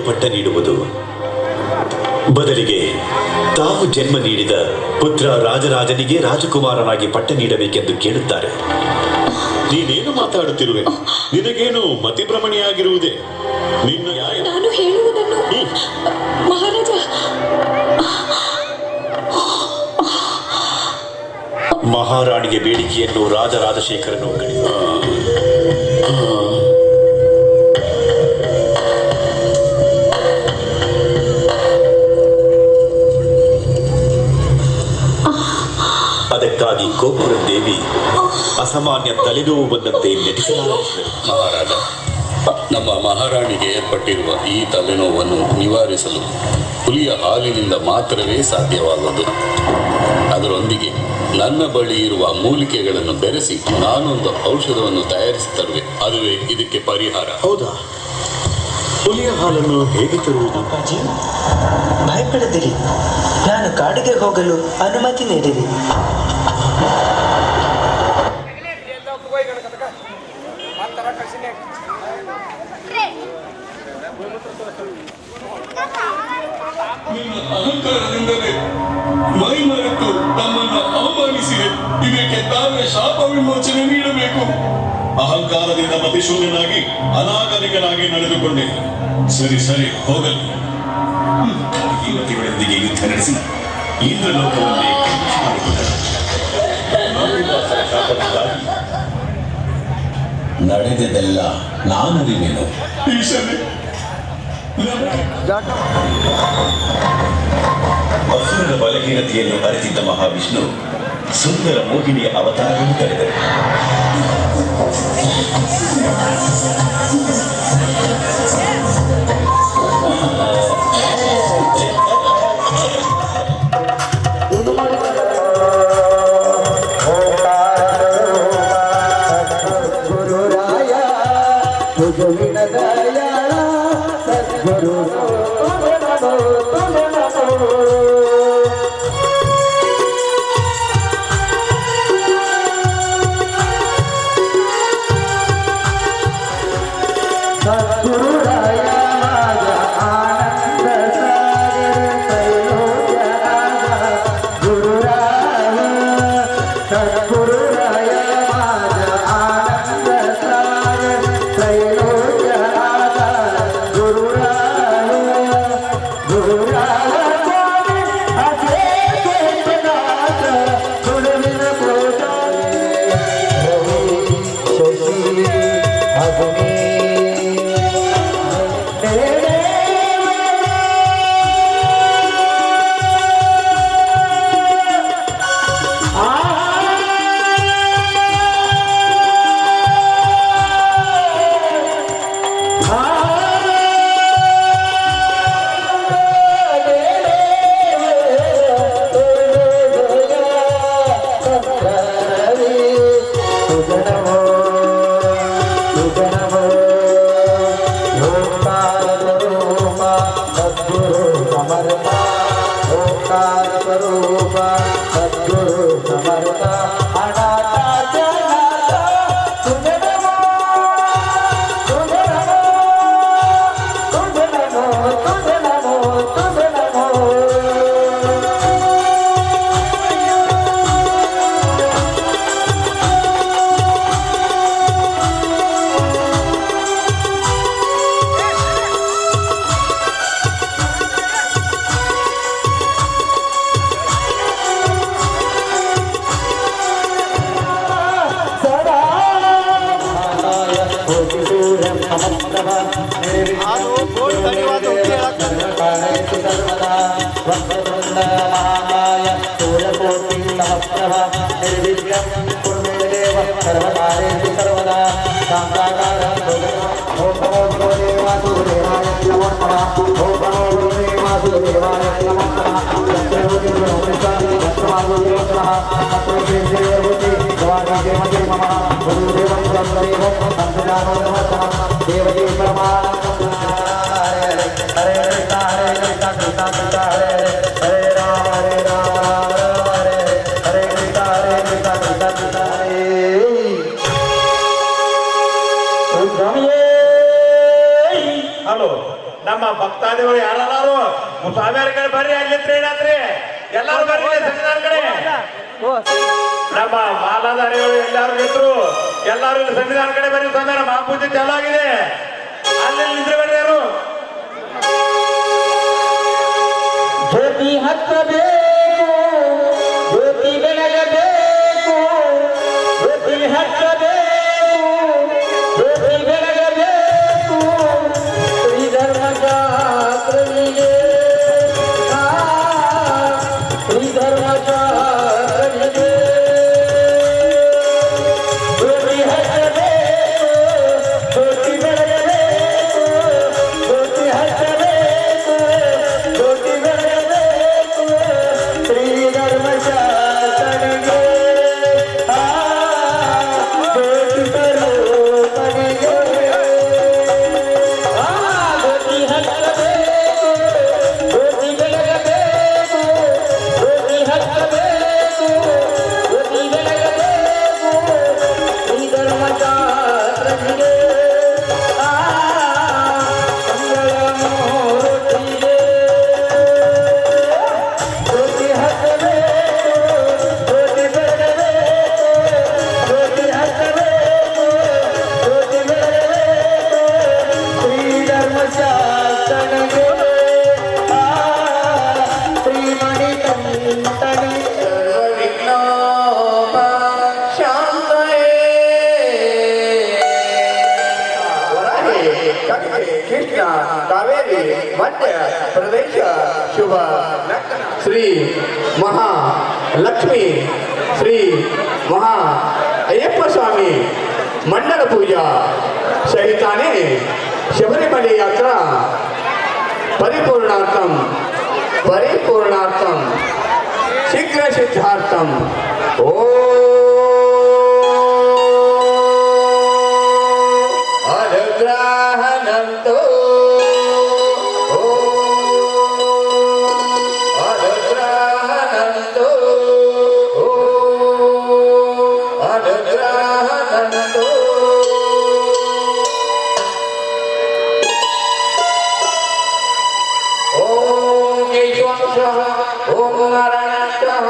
ಪಟ್ಟ ನೀಡುವುದು. ಬದಲಿಗೆ ತಾವು ಜನ್ಮ ನೀಡಿದ ಪುತ್ರ ರಾಜರಾಜನಿಗೆ ರಾಜಕುಮಾರನಾಗಿ ಪಟ್ಟ ನೀಡಬೇಕೆಂದು ಕೇಳುತ್ತಾರೆ. ನೀನೇನು ಮಾತಾಡುತ್ತಿರುವೆ? ನಿನಗೇನು ಮತಿಭ್ರಮಣೆಯಾಗಿರುವುದೇ? ನಿನ್ನ ನಾನು ಹೇಳುವುದನ್ನು ಮಹಾರಾಜ. ಮಹಾರಾಣಿಯ ಬೇಡಿಕೆಯನ್ನು ರಾಜರಾಜಶೇಖರನು ಗಣಿತ. ಅದಕ್ಕಾಗಿ ಕೋಪುರ ದೇವಿ ಅಸಾಮಾನ್ಯ ತಲೆನೋವು ಬಂದಂತೆ ನಟಿಸಲಾರಂಭಿಸಿದರು. ಮಹಾರಾಜ, ನಮ್ಮ ಮಹಾರಾಣಿಗೆ ಏರ್ಪಟ್ಟಿರುವ ಈ ತಲೆನೋವನ್ನು ನಿವಾರಿಸಲು ಹುಲಿಯ ಹಾಲಿನಿಂದ ಮಾತ್ರವೇ ಸಾಧ್ಯವಾಗುವುದು. ಅದರೊಂದಿಗೆ ನನ್ನ ಬಳಿ ಇರುವ ಮೂಲಿಕೆಗಳನ್ನು ಬೆರೆಸಿ ನಾನೊಂದು ಔಷಧವನ್ನು ತಯಾರಿಸಿ ತರುವೆ. ಅದುವೇ ಇದಕ್ಕೆ ಪರಿಹಾರ. ಹೌದಾ? ಹುಲಿಯ ಹಾಲನ್ನು ಹೇಗೆ ತರುವುದು? ಅಪ್ಪಾಜಿ, ಭಯಪಡದಿರಿ. ನಾನು ಕಾಡಿಗೆ ಹೋಗಲು ಅನುಮತಿ ನೀಡಿರಿ. ನಿನ್ನ ಅಹಂಕಾರದಿಂದಲೇ ಮೈಮರೆತು ತಮ್ಮನ್ನು ಅವಮಾನಿಸಿದೆ. ಇದಕ್ಕೆ ತಾವೇ ಶಾಪ ವಿಮೋಚನೆ ನೀಡಬೇಕು. ಅಹಂಕಾರದಿಂದ ಮತಿಶೂನ್ಯನಾಗಿ ಅನಾಗರಿಕನಾಗಿ ನಡೆದುಕೊಂಡೆ. ಸರಿ ಸರಿ, ಹೋಗಲಿ. ಯುವತಿಗಳೊಂದಿಗೆ ಯುದ್ಧ ನಡೆಸಿ ಇಂದ್ರಲೋಕವನ್ನೇ ನಡೆದದೆಲ್ಲ ನಾನರಿವೆನು. ಅಸುರನ ಬಲಹೀನತೆಯನ್ನು ಅರಿತಿದ್ದ ಮಹಾವಿಷ್ಣು ಸುಂದರ ಮೋಹಿನಿಯ ಅವತಾರವನ್ನು ಕರೆದರು. ಹಲೋ, ನಮ್ಮ ನಮ್ಮ ಭಕ್ತಾದಿಗಳು ಯಾರು ಸ್ವಾಮಿಯವ್ರ ಕಡೆ ಬರ್ರಿ, ಅಲ್ಲಿತ್ರಿ ಏನಾತ್ರಿ ಎಲ್ಲಾರು ಬರ್ರಿ ಸನ್ನಿಧಾನ ಕಡೆ. ನಮ್ಮ ಮಾಲಾಧಾರಿಗಳು ಎಲ್ಲಾರು ನಿಂತರು, ಎಲ್ಲಾರು ಇಲ್ಲಿ ಸನ್ನಿಧಾನ ಕಡೆ ಬರ್ರಿ. ಸ್ವಾಮಿಯವ್ರ ಮಹಾಪೂಜೆ ಚಾಲು ಆಗಿದೆ, ಅಲ್ಲಿ ನಿಂತ್ರಿ ಬರ್ರಿ. ಯಾರು ಜ್ಯೋತಿ ಹತ್ತಬೇಕು, ಜ್ಯೋತಿ ಬೆಳಗಬೇಕು, ಜ್ಯೋತಿ ಹತ್ತಬೇಕು, ಜ್ಯೋತಿ ಬೆಳಗಬೇಕು. ಶ್ರೀ ಧರ್ಮಶಾಸ್ತ್ರನಿಗೆ ಶ್ರೀ ಧರ್ಮಶಾಸ್ತ್ರನಿಗೆ ಜ್ಯೋತಿ ಹತ್ತಬೇಕು, ಜ್ಯೋತಿ ಬೆಳಗಬೇಕು, ಜ್ಯೋತಿ ಹತ್ತಬೇಕು, ಜ್ಯೋತಿ ಬೆಳಗಬೇಕು. ಶ್ರೀ ಧರ್ಮಶಾಸ್ತ್ರನಿಗೆ ಜ್ಯೋತಿ ಸ್ವರೂಪನಿಗೆ ಜ್ಯೋತಿ ಹತ್ತಬೇಕು, ಜ್ಯೋತಿ ಬೆಳಗಬೇಕು, ಜ್ಯೋತಿ ಹತ್ತಬೇಕು, ಜ್ಯೋತಿ ಬೆಳಗಬೇಕು. ಶ್ರೀ ಧರ್ಮಶಾಸ್ತ್ರನಿಗೆ ಮಂಗಳ ಮೂರ್ತಿಗೆ ಜ್ಯೋತಿ ಹತ್ತಬೇಕು, ಜ್ಯೋತಿ ಬೆಳಗಬೇಕು, ಜ್ಯೋತಿ ಹತ್ತಬೇಕು, ಜ್ಯೋತಿ ಬೆಳಗಬೇಕು. ಶ್ರೀ ಧರ್ಮಶಾಸ್ತ್ರನಿಗೆ ಶ್ರೀಮಣಿ ಕಂಠನಿ ಸರ್ವವಿಘ್ನೋಪ ಶಾಂತಯೇ. ಕೃಷ್ಣ ಕಾವೇರಿ ಮಧ್ಯ ಪ್ರದೇಶ ಶುಭ ಶ್ರೀ ಮಹಾ ಲಕ್ಷ್ಮಿ ಶ್ರೀ ಮಹಾ ಅಯ್ಯಪ್ಪ ಸ್ವಾಮಿ ಮಂಡಲ ಪೂಜಾ ಸಹಿತಾನೆ ಶಬರಿಮಲೆ ಯಾತ್ರಾ ಪರಿಪೂರ್ಣಾರ್ಥಂ ಪರಿಪೂರ್ಣಾರ್ಥಂ ಶೀಘ್ರ ಸಿದ್ಧಾರ್ಥಂ. ಓ ಅನುಗ್ರಹನಂತೋ ಅನುಗ್ರಹನಂತೋ ಅನುಗ್ರಹನಂತೋ. ಓಂ ಕೇಶವಂ ಸ್ವಹ, ಓಂ ನಾರಾಯಣ ಸ್ವಹ.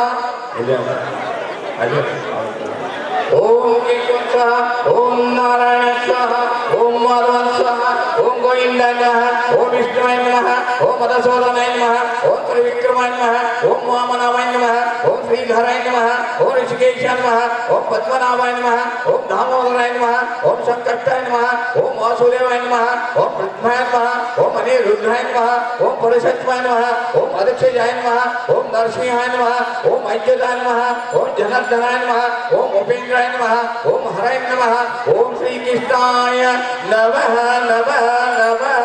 ಓಂ ಕೇಶವಂ ಸ್ವಹ, ಓಂ ನಾರಾಯಣ ಸ್ವಹ, ಓಂ ಮಾಧವಂ ಸ್ವಹ, ಓಂ ಗೋವಿಂದಾಯ ನಮಃ, ಓಂ ವಿಷ್ಣುವಾಯ ನಮಃ, ಓಂ ಮಧುಸೂದನಾಯ ನಮಃ, ಓಂ ತ್ರಿವಿಕ್ರಮಾಯ ನಮಃ, ಓಂ ವಾಮನಾವಾಯ ನಮಃ, ಓಂ ಶ್ರೀಧರಾಯ ನಮಃ, ಓಂ ಋಷಿಕೇಶಾಯ ನಮಃ, ಓಂ ಪದ್ಮನಾಭಾಯ ನಮಃ, ಓಂ ದಾಮೋದರಾಯ ನಮಃ, ಓಂ ಸಂಕಷ್ಟಾಯ ನಮಃ, ಓಂ ವಾಸುದೇವಾಯ ನಮಃ, ಓಂ ಪದ್ಮಾಯ ನಮಃ, ಓಂ ಅನಿರುದ್ಧಾಯ ನಮಃ, ಓಂ ಪುರುಷೋತ್ತಮಾಯ ನಮಃ, ಓಂ ಅಧಕ್ಷಜಾಯ ನಮಃ, ಓಂ ನರಸಿಂಹಾಯ ನಮಃ, ಓಂ ಐಕ್ಯದಾಯ ನಮಃ, ಓಂ ಜನಾರ್ದನಾಯ ನಮಃ, ಓಂ ಉಪೇಂದ್ರಾಯ ನಮಃ, ಓಂ ಹರಾಯ ನಮಃ, ಓಂ ಶ್ರೀಕೃಷ್ಣಾಯ ನಮಃ ನಮಃ ನಮಃ.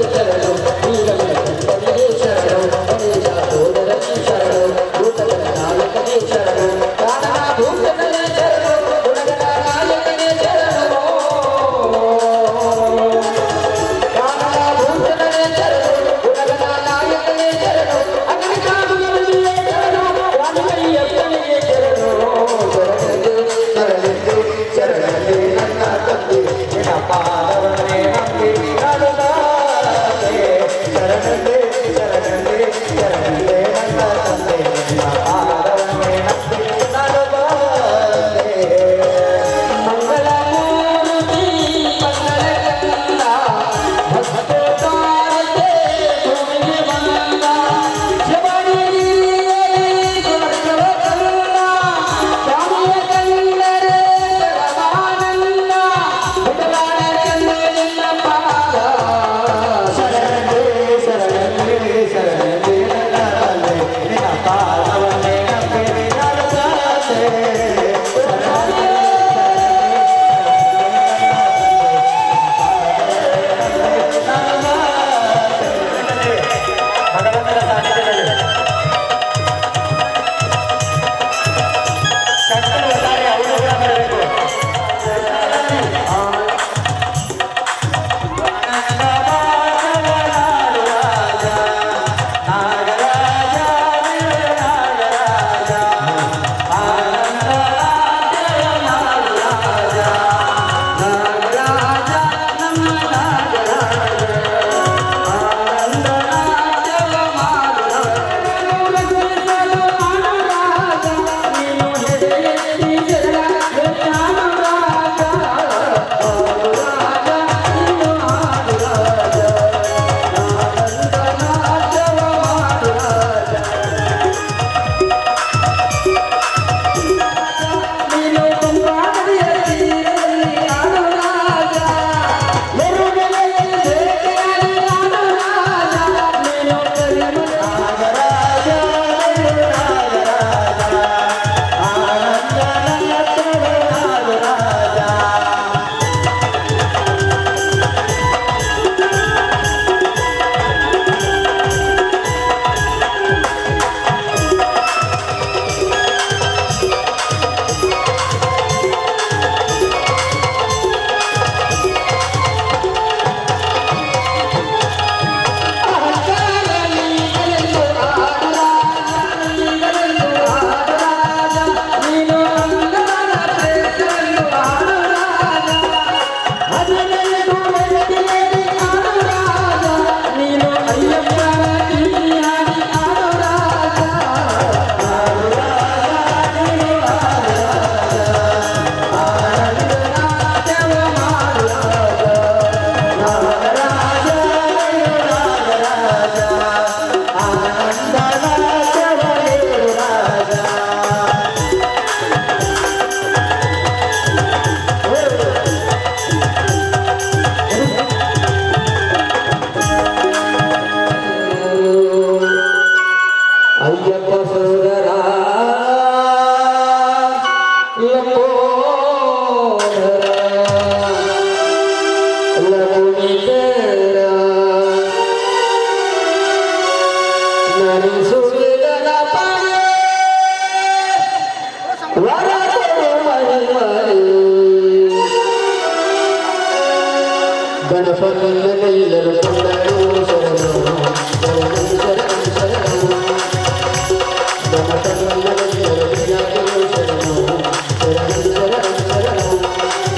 ಶರಣು ಬಸವಣ್ಣನೆಲ್ಲರೂ ಕೊಂಡರು ಶರಣು ಶರಣು ಶರಣು ಶರಣು ಬಸವಣ್ಣನೆಲ್ಲರೂ ವಿಜಯರು ಶರಣು ಶರಣು ಶರಣು ಶರಣು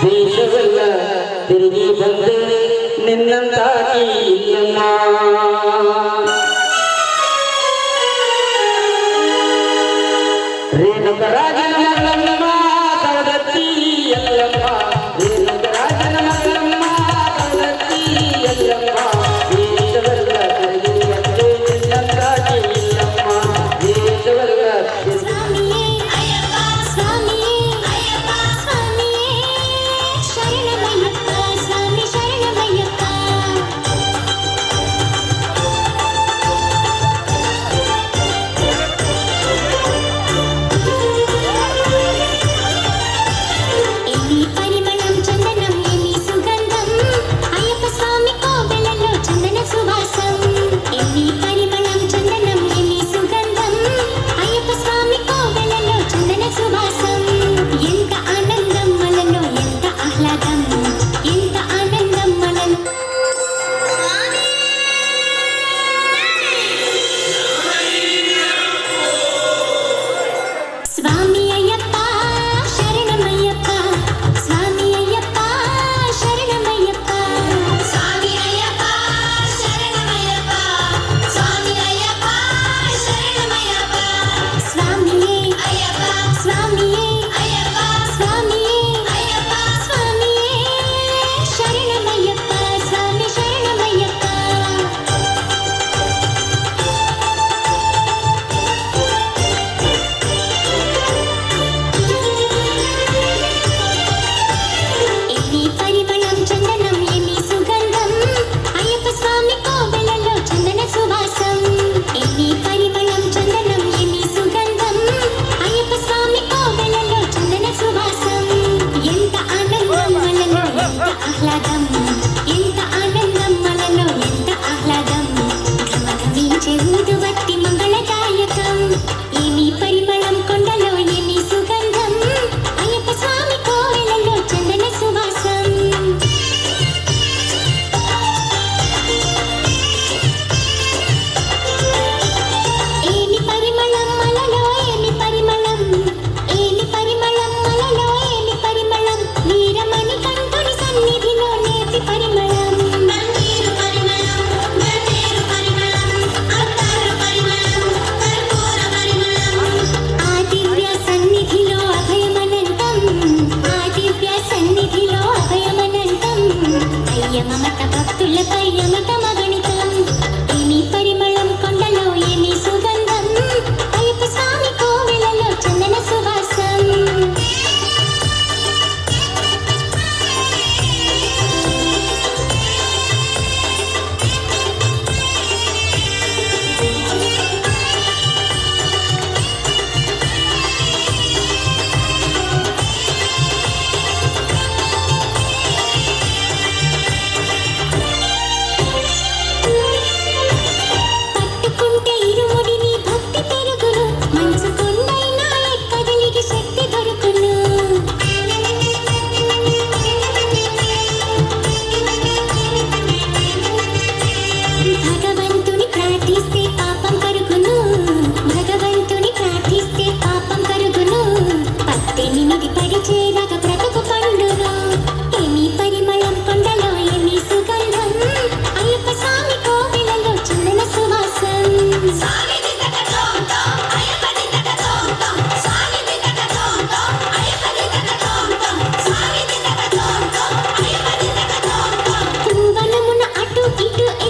ದೇಶವೆಲ್ಲ ತಿರುಗಿ ಬಂದೆ ನಿನ್ನಂತಾಗಿ ಇಲ್ಲಮ್ಮ ರೇಣುಕ ರಾಜನ ಮಲ್ಲಮ್ಮ ಸವದತ್ತಿ ಎಲ್ಲಮ್ಮ ರೇಣುಕ ರಾಜನ ಮಲ್ಲಮ್ಮ ಸವದತ್ತಿ ಎಲ್ಲಮ್ಮ ದೇಶವೆಲ್ಲ ತಿರುಗಿ ಬಂದೆ ನಿನ್ನಂತಾಗಿ ಇಲ್ಲಮ್ಮ ದೇಶವೆಲ್ಲ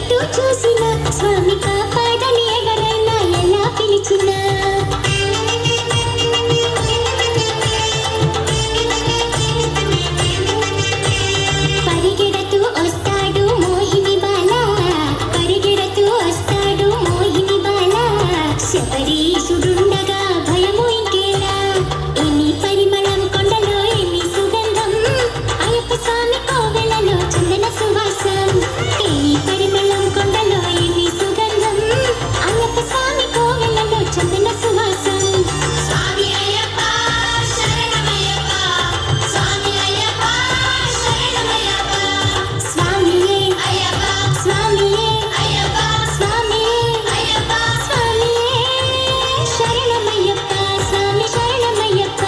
ఎటు చూసినా స్వామి కాపాడని ఎవరైనా ఎలా పిలిచినా పరిగెడుతూ వస్తాడు మోహిని బాల, పరిగెడుతూ వస్తాడు మోహిని బాల. శబరీషుడుండగా భయము ఇంకేలా, ఎన్ని పరిమళం కొండలో ఎన్ని సుగంధం, అయ్యప్ప స్వామి కోవెలలో చందన సువాసం. ఎన్ని పరిమళం కొండలో ఎన్ని సుగంధం, అయ్యప్ప స్వామి కోవెలలో చందన సువాసం. స్వామి అయ్యప్ప శరణమయ్యప్ప, స్వామి అయ్యప్ప శరణమయ్యప్ప, స్వామియే అయ్యప్ప, స్వామియే అయ్యప్ప, స్వామియే అయ్యప్ప, స్వామియే శరణమయ్యప్ప, స్వామి శరణమయ్యప్ప.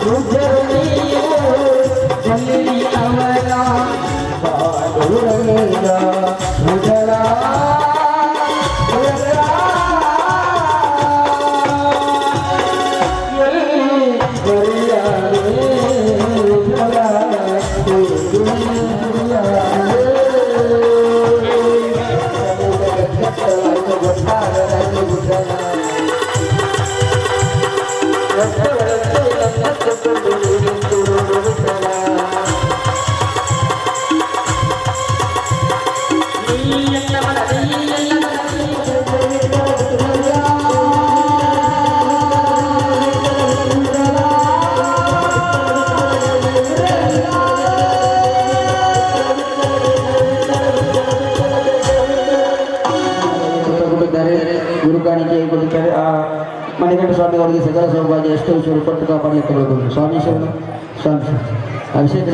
ರುದ್ರರು ನೀವು ಜಲ್ಲಿ ಅವರ ಬಾಡುರಂಗ ರುದ್ರ ಗುರುಕಾಣಿಕೆ ಕೊಡುತ್ತಾರೆ. ಆ ಮಣಿಕಂಠ ಸ್ವಾಮಿ ಅವರಿಗೆ ಸಕಲ ಸೌಭಾಗ್ಯ ಎಷ್ಟು ವಿಷಯಗಳು ಕೊಟ್ಟು ಕಾಪಾಡಲಿಕ್ಕೆ ತಗೊಳ್ಬೋದು. ಸ್ವಾಮಿ ಸ್ವಾಮಿ ಅಭಿಷೇಕ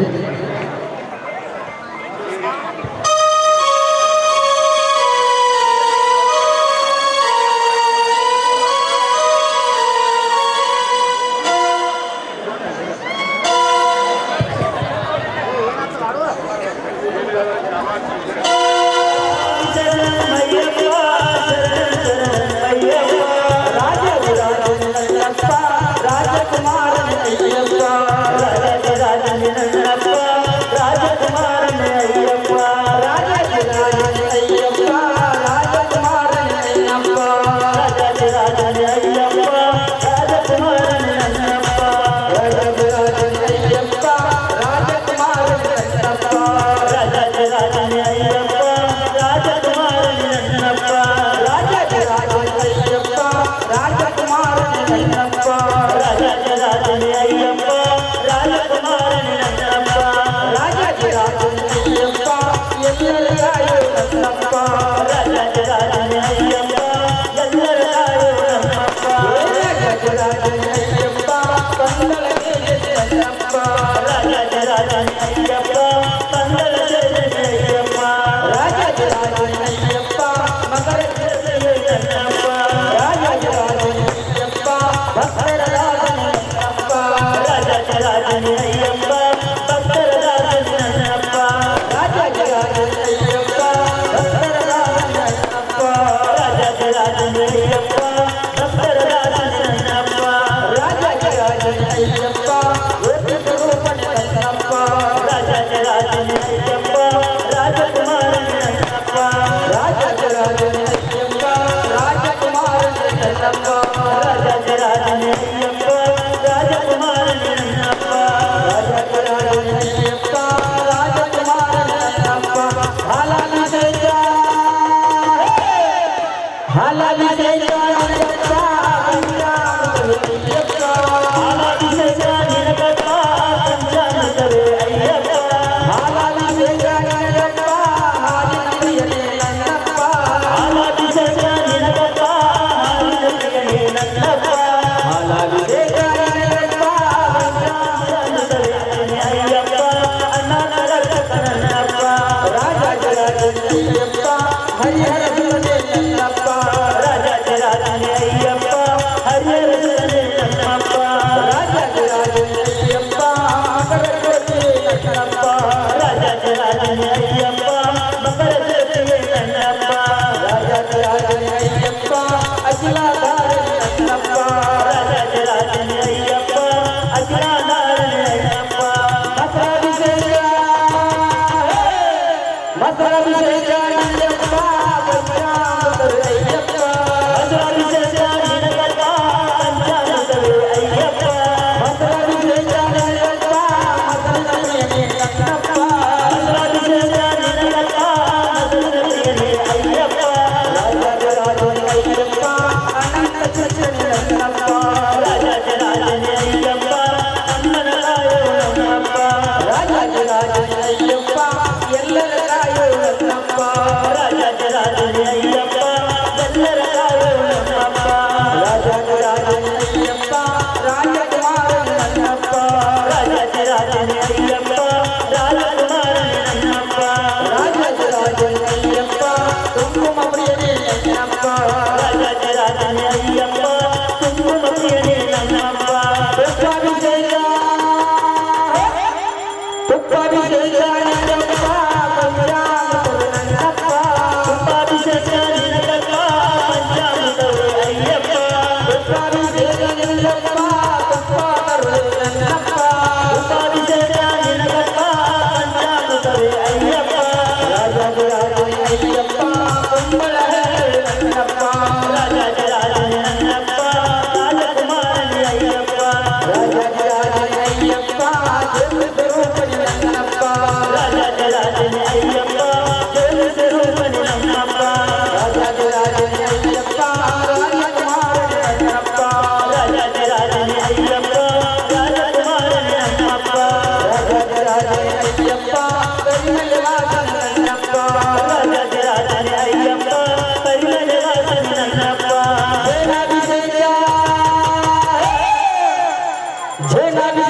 ರಾಜ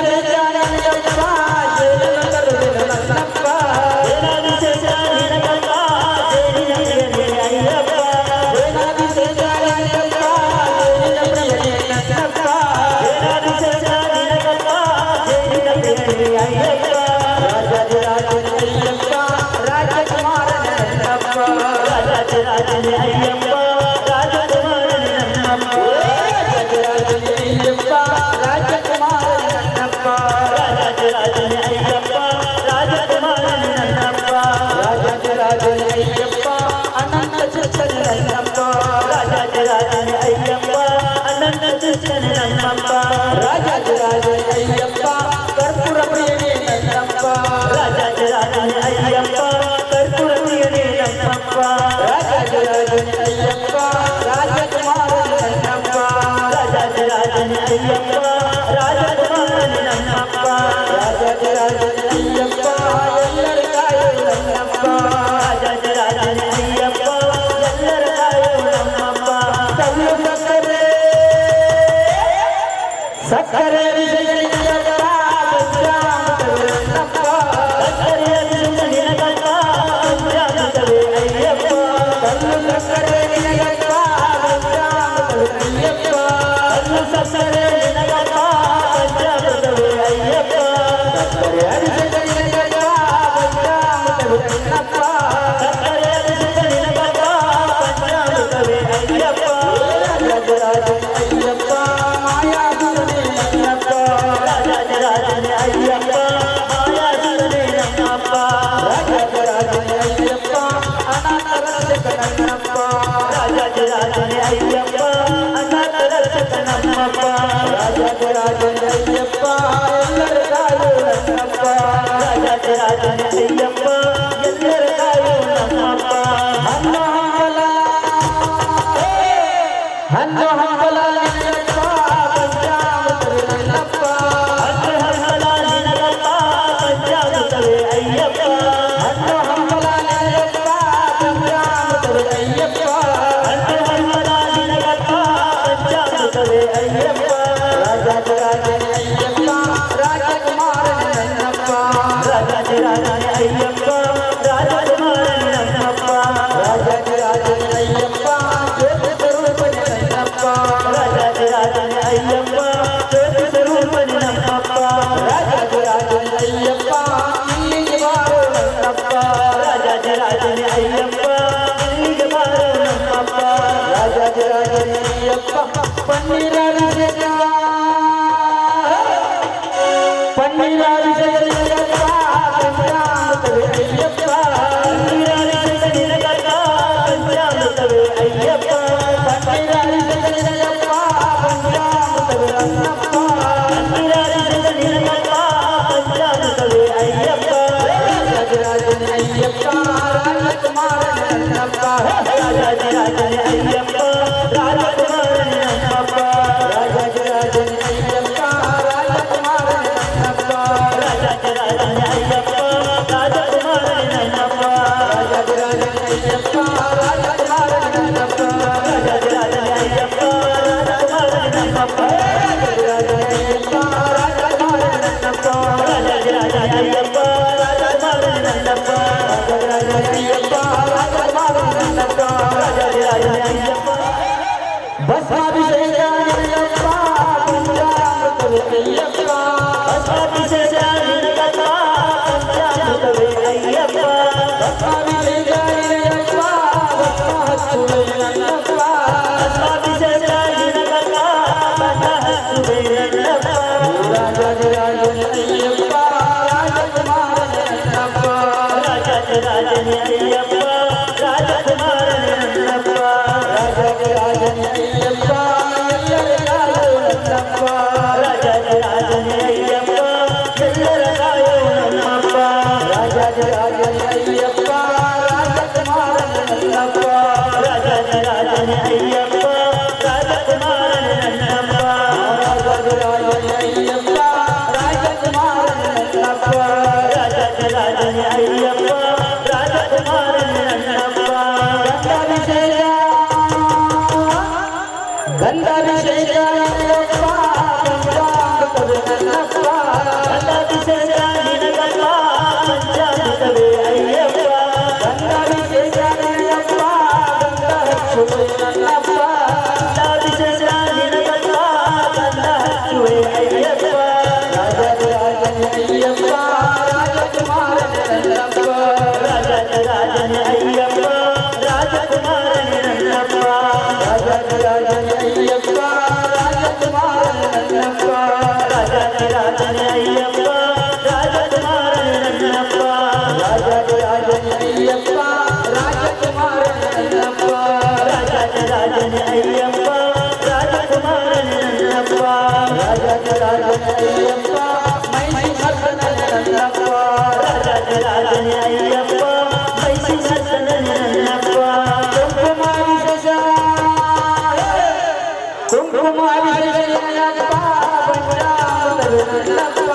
ಅಯ್ಯಪ್ಪ ರಾಜಕುಮಾರನ ನನ್ನಪ್ಪ ರಾಜನ ಅಯ್ಯಪ್ಪ ರಾಜಕುಮಾರನ ನನ್ನಪ್ಪ ರಾಜನ ಅಯ್ಯಪ್ಪ ರಾಜಕುಮಾರನ ನನ್ನಪ್ಪ ರಾಜನ ಅಯ್ಯಪ್ಪ ಮೈಸೂರನ ನನ್ನಪ್ಪ ರಾಜನ ಅಯ್ಯಪ್ಪ ಮೈಸೂರನ ನನ್ನಪ್ಪ ಕುಂಕುಮಾಭಿಷೇಕ ನನ್ನಪ್ಪ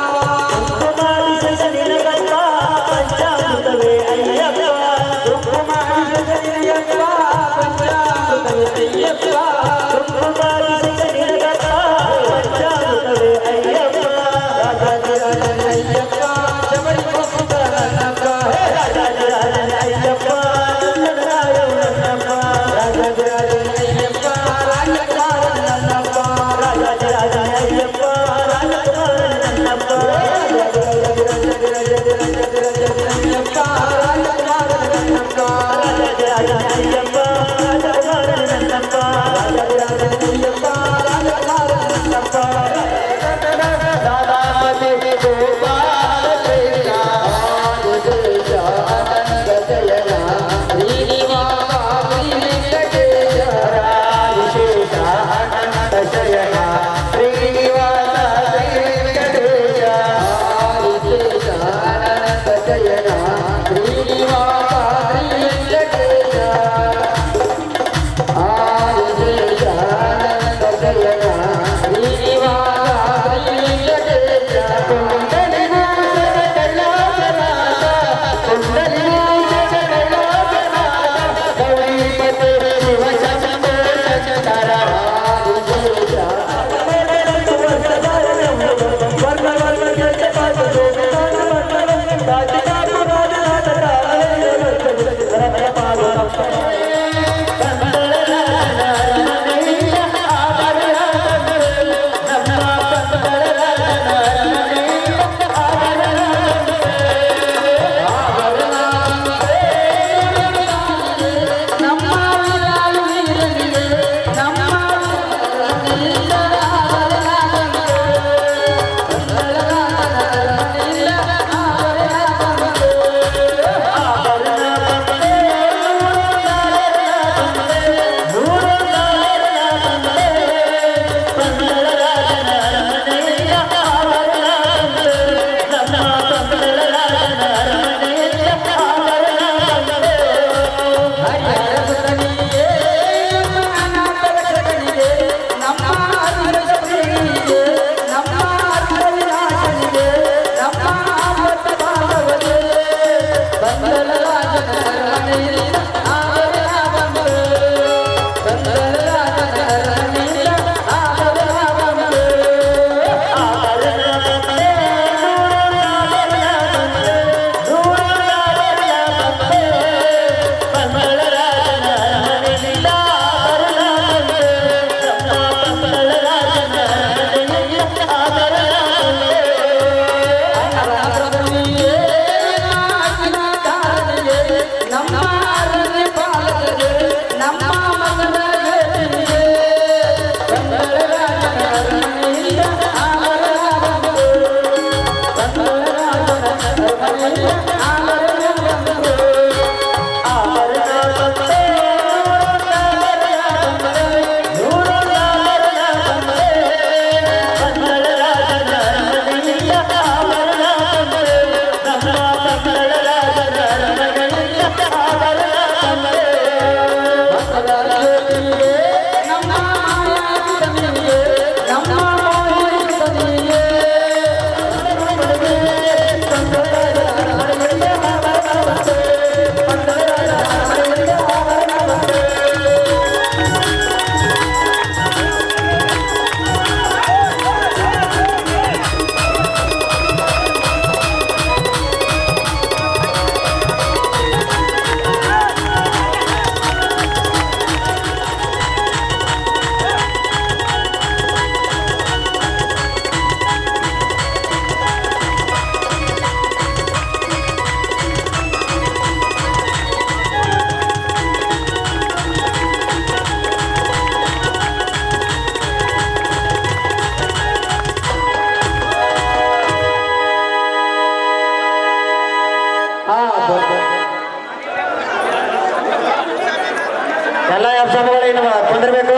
ನಮ್ಮ ಕುಂದಿರ್ಬೇಕು.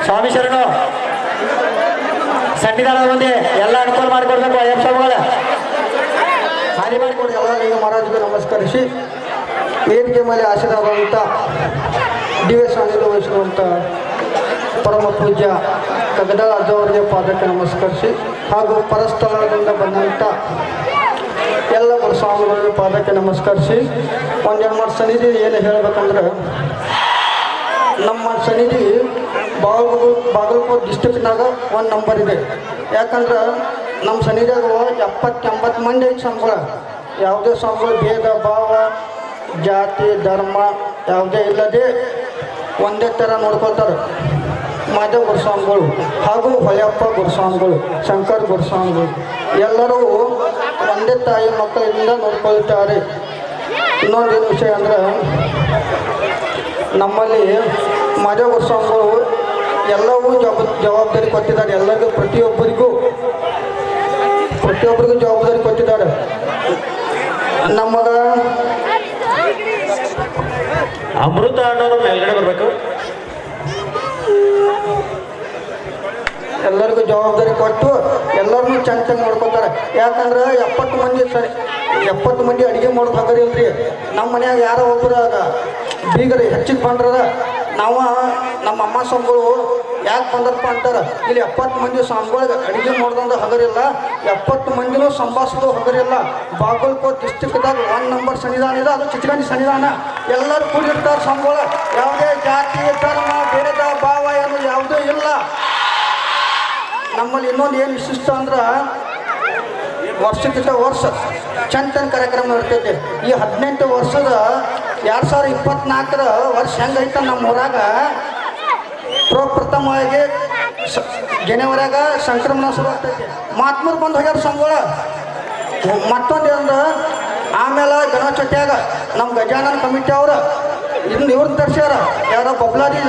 ಸ್ವಾಮಿ ಶರಣು ಸನ್ನಿಧಾನ ಮುಂದೆ ಎಲ್ಲ ಅನುಕೂಲ ಮಾಡಿಕೊಡ್ಬೇಕು. ಅಯ್ಯಪ್ಪ ಸ್ವಾಮಿಗಳ ಹಾನಿ ಮಾಡಿಕೊಡಿ. ಎಲ್ಲ ಈಗ ಮಹಾರಾಜಗೆ ನಮಸ್ಕರಿಸಿ ವೇದಿಕೆ ಮೇಲೆ ಆಶೀರ್ವಾದಂಥ ದಿವ್ಯ ಸಾನ್ನಿಧ್ಯ ವಹಿಸಿರುವಂಥ ಪರಮ ಪೂಜ್ಯ ಕಗದಾಳ ಅಜ್ಜವರಿಗೆ ಪಾದಕ್ಕೆ ನಮಸ್ಕರಿಸಿ ಹಾಗೂ ಪರಸ್ಥಳದಿಂದ ಬಂದಂಥ ಎಲ್ಲ ಸ್ವಾಮಿಗಳಿಗೆ ಪಾದಕ್ಕೆ ನಮಸ್ಕರಿಸಿ ಒಂದೆರಡು ಮಾತು ಸನ್ನಿಧಿ ಏನು ಹೇಳಬೇಕಂದ್ರೆ, ನಮ್ಮ ಸನ್ನಿಧಿ ಬಾಗಲಕೋಟೆ ಡಿಸ್ಟಿಕ್ನಾಗ ಒಂದು ನಂಬರ್ ಇದೆ. ಯಾಕಂದ್ರೆ ನಮ್ಮ ಸನ್ನಿಧಿಯಾಗ 70-80 ಮಂದಿ ಐತೆ ಸ್ವಾಮಿಗಳ. ಯಾವುದೇ ಸ್ವಾಮಿಗಳು ಭೇದ ಭಾವ ಜಾತಿ ಧರ್ಮ ಯಾವುದೇ ಇಲ್ಲದೆ ಒಂದೇ ಥರ ನೋಡ್ಕೊಳ್ತಾರೆ. ಮಾದೇವ ಗುರುಸ್ವಾಮಿಗಳು ಹಾಗೂ ಹೊಳೆಯಪ್ಪ ಗುರುಸ್ವಾಮಿಗಳು, ಶಂಕರ್ ಗುರುಸ್ವಾಮಿಗಳು ಎಲ್ಲರೂ ಒಂದೇ ತಾಯಿ ಮಕ್ಕಳಿಂದ ನೋಡ್ಕೊಳ್ತಾರೆ. ಇನ್ನೊಂದೇನು ವಿಷಯ ಅಂದ್ರೆ, ನಮ್ಮಲ್ಲಿ ಮಾದೇವ ಗುರುಸ್ವಾಮಿಗಳು ಎಲ್ಲವೂ ಜವಾಬ್ದಾರಿ ಕೊಟ್ಟಿದ್ದಾರೆ. ಎಲ್ಲರಿಗೂ ಪ್ರತಿಯೊಬ್ಬರಿಗೂ ಜವಾಬ್ದಾರಿ ಕೊಟ್ಟಿದ್ದಾರೆ. ನಮಗ ಅಮೃತ ಅನ್ನೋರು ಮೇಲ್ಗಡೆ ಬರಬೇಕು. ಎಲ್ಲರಿಗೂ ಜವಾಬ್ದಾರಿ ಕೊಟ್ಟು ಎಲ್ಲರನ್ನೂ ಚೆಂದ ನೋಡ್ಕೊತಾರೆ. ಯಾಕಂದ್ರೆ 70 ಮಂದಿ ಅಡುಗೆ ಮಾಡೋದು ಹಗರಿಲ್ರಿ. ನಮ್ಮ ಮನ್ಯಾಗ ಯಾರೋ ಒಬ್ಬರಾಗ ಬೀಗರಿ ಹೆಚ್ಚಿಗೆ ಬಂದ್ರದ ನಾವು ನಮ್ಮ ಅಮ್ಮ ಸ್ವಾಮಿಗಳು ಯಾಕೆ ಬಂದರಪ್ಪ ಅಂತಾರೆ. ಇಲ್ಲಿ 70 ಮಂದಿ ಸ್ವಾಮಿಗಳಿಗೆ ಅಡುಗೆ ಮಾಡೋದಂದ್ರೆ ಹಗರಿಲ್ಲ, 70 ಮಂದಿನೂ ಸಂಭಾಷಿಸೋದು ಹಗರಿಲ್ಲ. ಬಾಗಲಕೋಟೆ ಡಿಸ್ಟಿಕ್ದಾಗ 1 ನಂಬರ್ ಸನ್ನಿಧಾನ ಇದೆ, ಅದು ಚಿಚಗಂಡಿ ಸನ್ನಿಧಾನ. ಎಲ್ಲರೂ ಕೂಡಿರ್ತಾರೆ ಸ್ವಾಮಿಗಳು. ಯಾವುದೇ ಜಾತಿ ಧರ್ಮ ಭೇದ ಭಾವ ಏನು ಯಾವುದೂ ಇಲ್ಲ. ನಮ್ಮಲ್ಲಿ ಇನ್ನೊಂದು ಏನು ವಿಶಿಷ್ಟ ಅಂದ್ರೆ, ವರ್ಷಕ್ಕಿಂತ ವರ್ಷ ಚಂದ ಕಾರ್ಯಕ್ರಮ ಇರ್ತೈತೆ. ಈ 18 ವರ್ಷದ 2024 ವರ್ಷ ಹೆಂಗೈತೆ ನಮ್ಮ ಊರಾಗ ಪ್ರಪ್ರಥಮವಾಗಿ ಜನವರಿಯಾಗ ಸಂಕ್ರಮಣ ಶುರು ಆಗ್ತೈತೆ. ಮಹಾತ್ಮರು ಬಂದು ಹೋಗ್ಯಾರ ಸ್ವಾಮಿಗಳ. ಮತ್ತೊಂದು ಅಂದ್ರೆ ಆಮೇಲೆ ಗಣಚೊಟ್ಯಾಗ ನಮ್ಮ ಗಜಾನನ ಕಮಿಟಿ ಅವರು ಇವ್ರನ್ನ ತರ್ಸ್ಯಾರ, ಯಾರ ಬಬ್ಲಾದಿ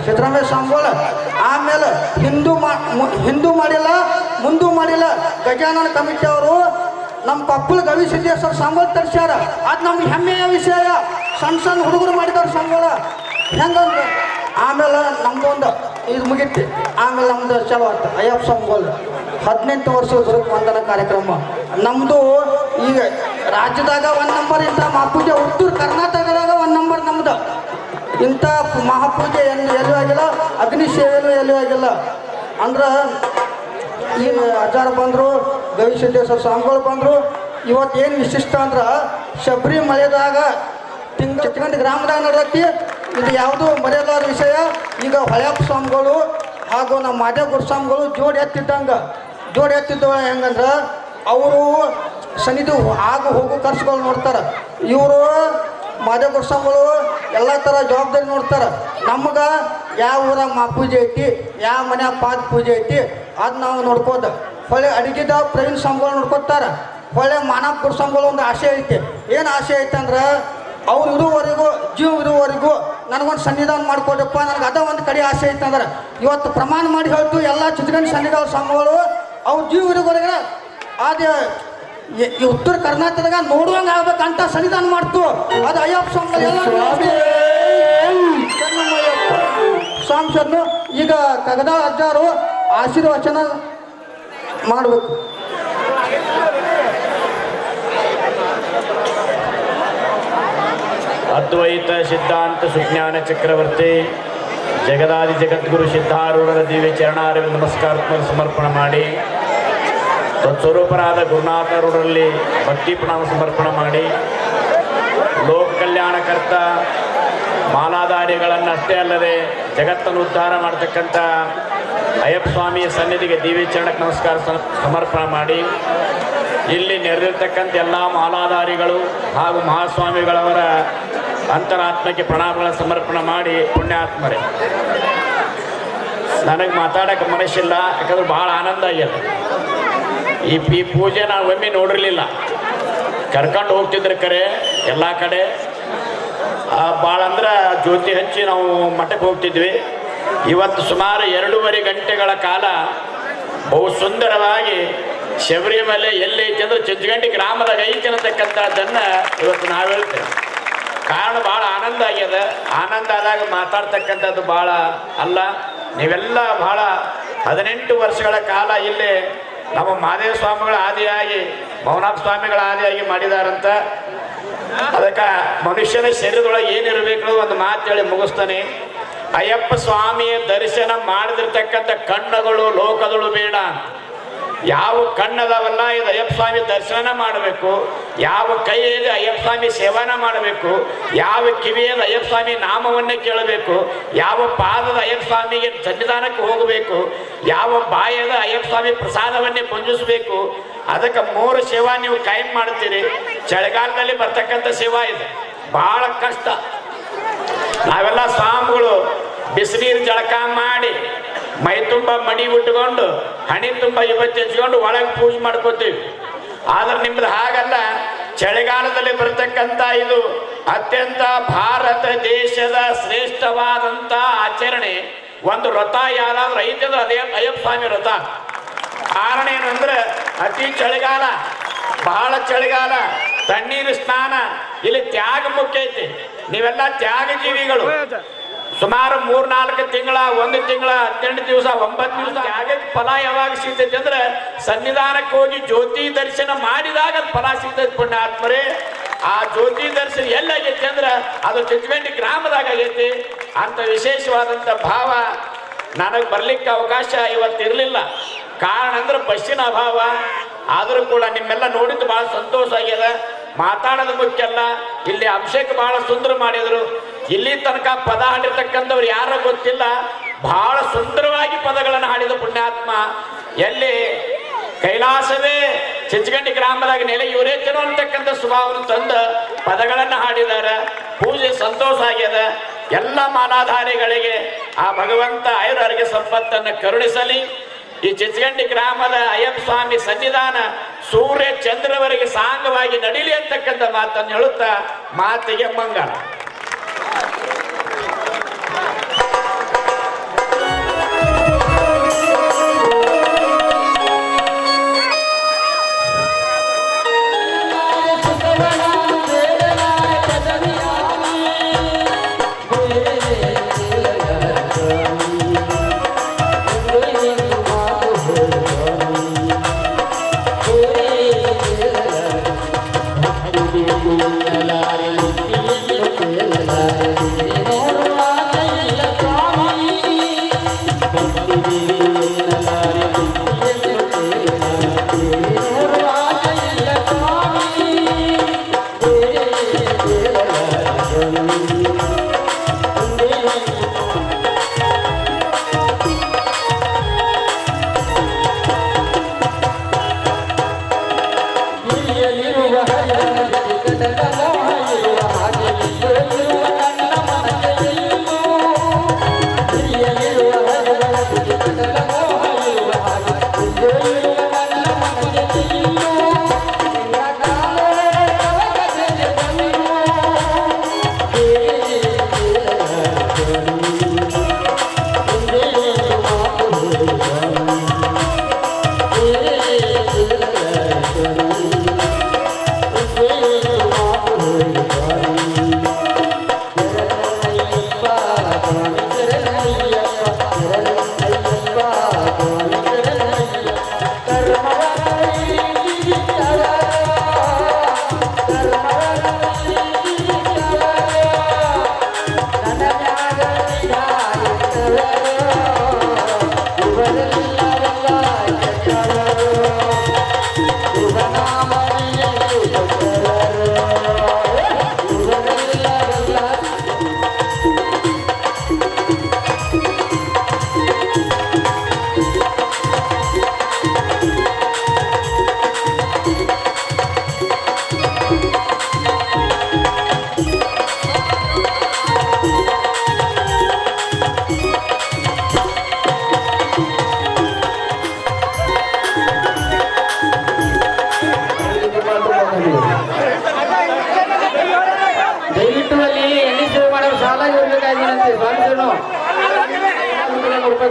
ಸಿದ್ದರಾಮಯ್ಯ ಸ್ವಾಮಿಗಳು. ಆಮೇಲೆ ಹಿಂದೂ ಮಾಡಿಲ್ಲ ಮುಂದೂ ಮಾಡಿಲ್ಲ ಗಜಾನನ ಕಮಿಟಿ ಅವರು ನಮ್ಮ ಕೊಪ್ಪಳ ಗವಿ ಸಿದ್ದೇಶ್ವರ ಸ್ವಾಮಿಗಳು ತರ್ಸ್ಯಾರ. ಅದು ನಮ್ಗೆ ಹೆಮ್ಮೆಯ ವಿಷಯ. ಸಣ್ಣ ಹುಡುಗರು ಮಾಡಿದವ್ರು ಸ್ವಾಮಿಗಳು. ಹೆಂಗಂದ್ರೆ ಆಮೇಲೆ ನಮ್ದೊಂದು ಇದು ಮುಗಿತಿ. ಆಮೇಲೆ ನಮ್ದು ಚಲೋ ಆಯ್ತು ಅಯ್ಯಪ್ಪ ಸ್ವಾಮಿಗಳು 18 ವರ್ಷದ ಗುರು ವಂದನ ಕಾರ್ಯಕ್ರಮ ನಮ್ಮದು. ಈಗ ರಾಜ್ಯದಾಗ 1 ನಂಬರ್ ಇಂಥ ಮಹಾಪೂಜೆ, ಉತ್ತರ ಕರ್ನಾಟಕದಾಗ 1 ನಂಬರ್ ನಮ್ದು. ಇಂಥ ಮಹಾಪೂಜೆ ಎಲ್ಲೂ ಆಗಿಲ್ಲ, ಅಗ್ನಿ ಸೇವೆನೂ ಎಲ್ಲೂ ಆಗಿಲ್ಲ. ಅಂದ್ರೆ ಈ ಅಜ್ಜಾರು ಬಂದರು, ಗವಿ ಸಿದ್ದೇಶ್ವರ ಸ್ವಾಮಿಗಳು ಬಂದರು. ಇವತ್ತೇನು ವಿಶಿಷ್ಟ ಅಂದ್ರೆ, ಶಬರಿಮಲೆದಾಗ ಚಿಕ್ಕಂಡಿ ಗ್ರಾಮದಾಗ ನಡೆದೈತಿ. ಇದು ಯಾವುದು ಮರೆಯಲಾದ ವಿಷಯ. ಈಗ ಹೊಳೆಯಪ್ಪ ಸ್ವಾಮಿಗಳು ಹಾಗೂ ನಮ್ಮ ಮಾದೇವ ಗುರುಸ್ವಾಮಿಗಳು ಜೋಡಿ ಎತ್ತಿದ್ದವ ಹೆಂಗಂದ್ರೆ, ಅವರು ಸನ್ನಿಧಿ ಹೋಗು ಖರ್ಚುಗಳು ನೋಡ್ತಾರೆ. ಇವರು ಮಾದೇವ ಗುರುಸ್ವಾಮಿಗಳು ಎಲ್ಲ ಥರ ಜವಾಬ್ದಾರಿ ನೋಡ್ತಾರೆ. ನಮ್ಗೆ ಯಾವ ಊರಾಗ ಮಹಾಪೂಜೆ ಐತಿ, ಯಾವ ಮನ್ಯಾಗ ಪಾದ ಪೂಜೆ ಐತಿ ಅದು ನಾವು ನೋಡ್ಕೋದು. ಹೊಳೆ ಅಡುಗೆದಾಗ ಪ್ರವೀಣ್ ಸ್ವಾಮಿಗಳು ನೋಡ್ಕೊತಾರೆ. ಹೊಳೆ ಮಾನವ ಗುರುಸ್ವಾಮಿಗಳು ಒಂದು ಆಸೆ ಐತಿ. ಏನು ಆಸೆ ಐತೆ ಅಂದ್ರೆ, ಅವ್ರು ಜೀವ ಇರುವವರೆಗೂ ನನಗೊಂದು ಸನ್ನಿಧಾನ ಮಾಡ್ಕೊಡಪ್ಪ, ನನಗೆ ಅದ ಒಂದು ಕಡೆ ಆಸೆ ಐತೆ ಅಂದ್ರೆ ಇವತ್ತು ಪ್ರಮಾಣ ಮಾಡಿ ಹೇಳ್ತು. ಎಲ್ಲ ಚಿತ್ರಗಂಡಿ ಸನ್ನಿಧಾನ ಸ್ವಾಮಿಗಳು ಅವ್ರು ಜೀವ ಇರೋವರೆಗೆ ಅದೇ ಈ ಉತ್ತರ ಕರ್ನಾಟಕದಾಗ ನೋಡುವಂಗೆ ಆಗ್ಬೇಕಂತ ಸನ್ನಿಧಾನ ಮಾಡ್ತು. ಅದು ಅಯ್ಯಪ್ಪ ಸ್ವಾಮಿಗಳು ಎಲ್ಲ ಸ್ವಾಮಿ ಸರ್ನು. ಈಗ ಕಗದಾಳ ಅಜ್ಜಾರು ಆಶೀರ್ವಚನ ಮಾಡಬೇಕು. ಅದ್ವೈತ ಸಿದ್ಧಾಂತ ಸುಜ್ಞಾನ ಚಕ್ರವರ್ತಿ ಜಗದಾದಿ ಜಗದ್ಗುರು ಸಿದ್ಧಾರೂಢರ ದಿವ್ಯ ಚರಣಾರವಿಂದ ನಮಸ್ಕಾರ ಸಮರ್ಪಣೆ ಮಾಡಿ, ತತ್ಸ್ವರೂಪರಾದ ಗುರುನಾಥರೂಢರಲ್ಲಿ ಭಕ್ತಿ ಪ್ರಣಾಮ ಸಮರ್ಪಣೆ ಮಾಡಿ, ಲೋಕ ಕಲ್ಯಾಣಕರ್ತ ಮಾಲಾಧಾರಿಗಳನ್ನು ಅಷ್ಟೇ ಅಲ್ಲದೆ ಜಗತ್ತನ್ನು ಉದ್ಧಾರ ಮಾಡ್ತಕ್ಕಂಥ ಅಯ್ಯಪ್ಪ ಸ್ವಾಮಿಯ ಸನ್ನಿಧಿಗೆ ದಿವ್ಯ ಚರಣಕ್ಕೆ ನಮಸ್ಕಾರ ಸಮರ್ಪಣೆ ಮಾಡಿ, ಇಲ್ಲಿ ನೆರೆದಿರ್ತಕ್ಕಂಥ ಎಲ್ಲ ಮಾಲಾಧಾರಿಗಳು ಹಾಗೂ ಮಹಾಸ್ವಾಮಿಗಳವರ ಅಂತರಾತ್ಮಕ್ಕೆ ಪ್ರಣಾಮಗಳ ಸಮರ್ಪಣೆ ಮಾಡಿ, ಪುಣ್ಯಾತ್ಮರೇ, ನನಗೆ ಮಾತಾಡೋಕ್ಕೆ ಮನಸ್ಸಿಲ್ಲ. ಯಾಕಂದ್ರೆ ಭಾಳ ಆನಂದ ಆಗ್ಯದ. ಈ ಪೂಜೆ ನಾವು ಒಮ್ಮೆ ನೋಡಿರಲಿಲ್ಲ. ಕರ್ಕೊಂಡು ಹೋಗ್ತಿದ್ರೆ ಕರೆ ಎಲ್ಲ ಕಡೆ ಭಾಳ ಅಂದ್ರೆ ಜ್ಯೋತಿ ಹಚ್ಚಿ ನಾವು ಮಠಕ್ಕೆ ಹೋಗ್ತಿದ್ವಿ. ಇವತ್ತು ಸುಮಾರು 2.5 ಗಂಟೆಗಳ ಕಾಲ ಬಹು ಸುಂದರವಾಗಿ ಶಬರಿಮಲೆ ಎಲ್ಲೈತಿ ಅಂದ್ರೆ ಚಿಂಚಗಂಡಿ ಗ್ರಾಮದಾಗ ಐತಿ ಅನ್ನತಕ್ಕಂಥದ್ದನ್ನು ಇವತ್ತು ನಾವು ಹೇಳ್ತೇವೆ. ಕಾರಣ ಭಾಳ ಆನಂದ ಆಗ್ಯದ. ಆನಂದ ಆದಾಗ ಮಾತಾಡ್ತಕ್ಕಂಥದ್ದು ಭಾಳ ಅಲ್ಲ. ನೀವೆಲ್ಲ ಭಾಳ 18 ವರ್ಷಗಳ ಕಾಲ ಇಲ್ಲಿ ನಮ್ಮ ಮಹಾದೇವ ಸ್ವಾಮಿಗಳ ಆದಿಯಾಗಿ ಮೌನಾಥ ಸ್ವಾಮಿಗಳ ಆದಿಯಾಗಿ ಮಾಡಿದಾರಂತ. ಅದಕ್ಕೆ ಮನುಷ್ಯನ ಶರೀರದೊಳಗೆ ಏನಿರಬೇಕು ಒಂದು ಮಾತು ಹೇಳಿ ಮುಗಿಸ್ತಾನೆ. ಅಯ್ಯಪ್ಪ ಸ್ವಾಮಿಯ ದರ್ಶನ ಮಾಡದಿರ್ತಕ್ಕಂಥ ಕಣ್ಣುಗಳು ಲೋಕದಳು ಬೇಡ. ಯಾವ ಕಣ್ಣದಾವಲ್ಲ ಇದು ಅಯ್ಯಪ್ಪ ಸ್ವಾಮಿ ದರ್ಶನ ಮಾಡಬೇಕು. ಯಾವ ಕೈಯಲ್ಲಿ ಅಯ್ಯಪ್ಪ ಸ್ವಾಮಿ ಸೇವನ ಮಾಡಬೇಕು. ಯಾವ ಕಿವಿಯಲ್ಲಿ ಅಯ್ಯಪ್ಪ ಸ್ವಾಮಿ ನಾಮವನ್ನೇ ಕೇಳಬೇಕು. ಯಾವ ಪಾದದ ಅಯ್ಯಪ್ಪ ಸ್ವಾಮಿಗೆ ಸನ್ನಿಧಾನಕ್ಕೆ ಹೋಗಬೇಕು. ಯಾವ ಬಾಯದ ಅಯ್ಯಪ್ಪ ಸ್ವಾಮಿ ಪ್ರಸಾದವನ್ನೇ ಪುಂಜಿಸಬೇಕು. ಅದಕ್ಕೆ 3 ಸೇವಾ ನೀವು ಕಾಯಂ ಮಾಡ್ತೀರಿ. ಚಳಿಗಾಲದಲ್ಲಿ ಬರ್ತಕ್ಕಂಥ ಸೇವಾ ಇದೆ, ಭಾಳ ಕಷ್ಟ. ನಾವೆಲ್ಲ ಸ್ವಾಮಿಗಳು ಬಿಸಿನೀರು ಜಳಕ ಮಾಡಿ ಮೈ ತುಂಬ ಮಡಿ ಉಟ್ಕೊಂಡು ಹಣಿ ತುಂಬ ಇವತ್ತು ಹಚ್ಕೊಂಡು ಒಳಗೆ ಪೂಜೆ ಮಾಡ್ಕೋತೀವಿ. ಆದ್ರೆ ನಿಮ್ದು ಹಾಗಲ್ಲ. ಚಳಿಗಾಲದಲ್ಲಿ ಬರ್ತಕ್ಕಂಥ ಇದು ಅತ್ಯಂತ ಭಾರತ ದೇಶದ ಶ್ರೇಷ್ಠವಾದಂಥ ಆಚರಣೆ. ಒಂದು ವ್ರತ ಯಾರಾದ್ರೂ ಐತಂದ್ರೆ ಅದೇ ಅಯ್ಯಪ್ಪ ಸ್ವಾಮಿ ವ್ರತ. ಕಾರಣ ಏನಂದ್ರೆ ಅತಿ ಚಳಿಗಾಲ, ಬಹಳ ಚಳಿಗಾಲ, ತಣ್ಣೀರು ಸ್ನಾನ, ಇಲ್ಲಿ ತ್ಯಾಗ ಮುಖ್ಯ ಐತಿ. ನೀವೆಲ್ಲ ತ್ಯಾಗ ಜೀವಿಗಳು. ಸುಮಾರು 3-4 ತಿಂಗಳ, 1 ತಿಂಗಳ, 18 ದಿವಸ, 9 ದಿವಸ ತ್ಯಾಗಕ್ಕೆ ಫಲ ಯಾವಾಗ ಸಿಗ್ತೈತಿ ಅಂದ್ರೆ ಸನ್ನಿಧಾನಕ್ಕೆ ಹೋಗಿ ಜ್ಯೋತಿ ದರ್ಶನ ಮಾಡಿದಾಗ ಅದು ಫಲ ಸಿಗ್ತೈತಿ. ಪುಣ್ಯಾತ್ಮರೇ, ಆ ಜ್ಯೋತಿ ದರ್ಶನ ಎಲ್ಲಾಗೈತಿ ಅಂದ್ರೆ ಅದು ಚಿಂಚಗಂಡಿ ಗ್ರಾಮದಾಗ ಆಗೈತಿ. ಅಂತ ವಿಶೇಷವಾದಂಥ ಭಾವ ನನಗೆ ಬರ್ಲಿಕ್ಕೆ ಅವಕಾಶ ಇವತ್ತಿರಲಿಲ್ಲ. ಕಾರಣ ಅಂದ್ರೆ ಬಸ್ಸಿನ ಅಭಾವ. ಆದರೂ ಕೂಡ ನಿಮ್ಮೆಲ್ಲ ನೋಡಿದ್ದು ಭಾಳ ಸಂತೋಷ ಆಗ್ಯದ. ಮಾತಾಡೋದು ಮುಖ್ಯ ಅಲ್ಲ. ಇಲ್ಲಿ ಅಭಿಷೇಕ ಭಾಳ ಸುಂದರ ಮಾಡಿದ್ರು. ಇಲ್ಲಿ ತನಕ ಪದ ಹಾಡಿರ್ತಕ್ಕಂಥವ್ರು ಯಾರೋ ಗೊತ್ತಿಲ್ಲ. ಬಹಳ ಸುಂದರವಾಗಿ ಪದಗಳನ್ನು ಹಾಡಿದ ಪುಣ್ಯಾತ್ಮ. ಎಲ್ಲಿ ಕೈಲಾಸವೇ ಚಿಂಚಗಂಡಿ ಗ್ರಾಮದಾಗ ನೆಲೆ ಇವರೇತನೋ ಅಂತಕ್ಕಂಥ ಸ್ವಭಾವವನ್ನು ತಂದು ಪದಗಳನ್ನು ಹಾಡಿದ್ದಾರೆ. ಪೂಜೆ ಸಂತೋಷ ಆಗ್ಯದ. ಎಲ್ಲ ಮಾಲಾಧಾರಿಗಳಿಗೆ ಆ ಭಗವಂತ ಆಯುರಾರೋಗ್ಯ ಸಂಪತ್ತನ್ನು ಕರುಣಿಸಲಿ. ಈ ಚಿಂಚಗಂಡಿ ಗ್ರಾಮದ ಅಯ್ಯಪ್ಪ ಸ್ವಾಮಿ ಸನ್ನಿಧಾನ ಸೂರ್ಯ ಚಂದ್ರವರೆಗೆ ಸಾಂಗವಾಗಿ ನಡೀಲಿ ಅಂತಕ್ಕಂಥ ಮಾತನ್ನು ಹೇಳುತ್ತಾ ಮಾತಿಗೆ ಮಂಗಳ.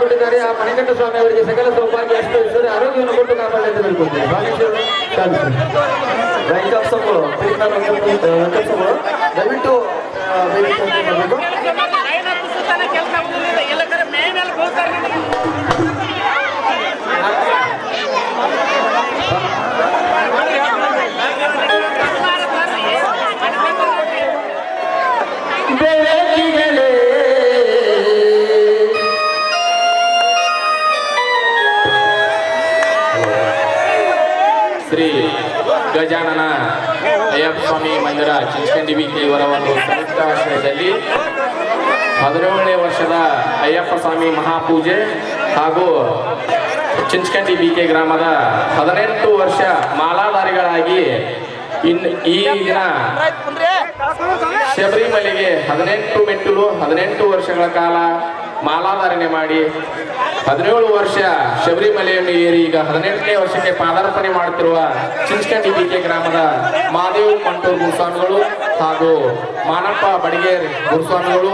ಕೊಟ್ಟಿದ್ದಾರೆ. ಆ ಮಣಿಕಂಠ ಸ್ವಾಮಿ ಅವರಿಗೆ ಸಕಲ ಸೌಭಾಗ್ಯ ಅಷ್ಟೇ ಆರೋಗ್ಯವನ್ನು ಕೊಟ್ಟು ಕಾಪಾಡಲಿ ಅಂತ ಹೇಳ್ಕೊಳ್ತೀವಿ. ವೆಂಕಟೇಶ್ವರ ದಯವಿಟ್ಟು ವೇದಿಕೆ ಬರಬೇಕು. ಶ್ರೀ ಗಜಾನನ ಅಯ್ಯಪ್ಪ ಸ್ವಾಮಿ ಮಂದಿರ ಚಿಂಚಕಂಡಿ ಬಿಕೆ ಇವರ ಒಂದು ಸಂಯುಕ್ತ ಆಶ್ರಯದಲ್ಲಿ 17ನೇ ವರ್ಷದ ಅಯ್ಯಪ್ಪ ಸ್ವಾಮಿ ಮಹಾಪೂಜೆ ಹಾಗೂ ಚಿಂಚಕಂಡಿ ಬಿಕೆ ಗ್ರಾಮದ 18 ವರ್ಷ ಮಾಲಾಧಾರಿಗಳಾಗಿ ಈ ದಿನ ಶಬರಿಮಲೆಗೆ 18 ಮೆಟ್ಟಿಲು 18 ವರ್ಷಗಳ ಕಾಲ ಮಾಲಾಧಾರಣೆ ಮಾಡಿ 17 ವರ್ಷ ಶಬರಿಮಲೆಯನ್ನು ಏರಿ ಈಗ 18ನೇ ವರ್ಷಕ್ಕೆ ಪಾದಾರ್ಪಣೆ ಮಾಡುತ್ತಿರುವ ಚಿಂಚಕಂಡಿ ಬಿಕೆ ಗ್ರಾಮದ ಮಹಾದೇವ್ ಮಂಟೂರ್ ಗುರುಸ್ವಾಮಿಗಳು ಹಾಗೂ ಮಾನಪ್ಪ ಬಡಿಗೇರ್ ಗುರುಸ್ವಾಮಿಗಳು,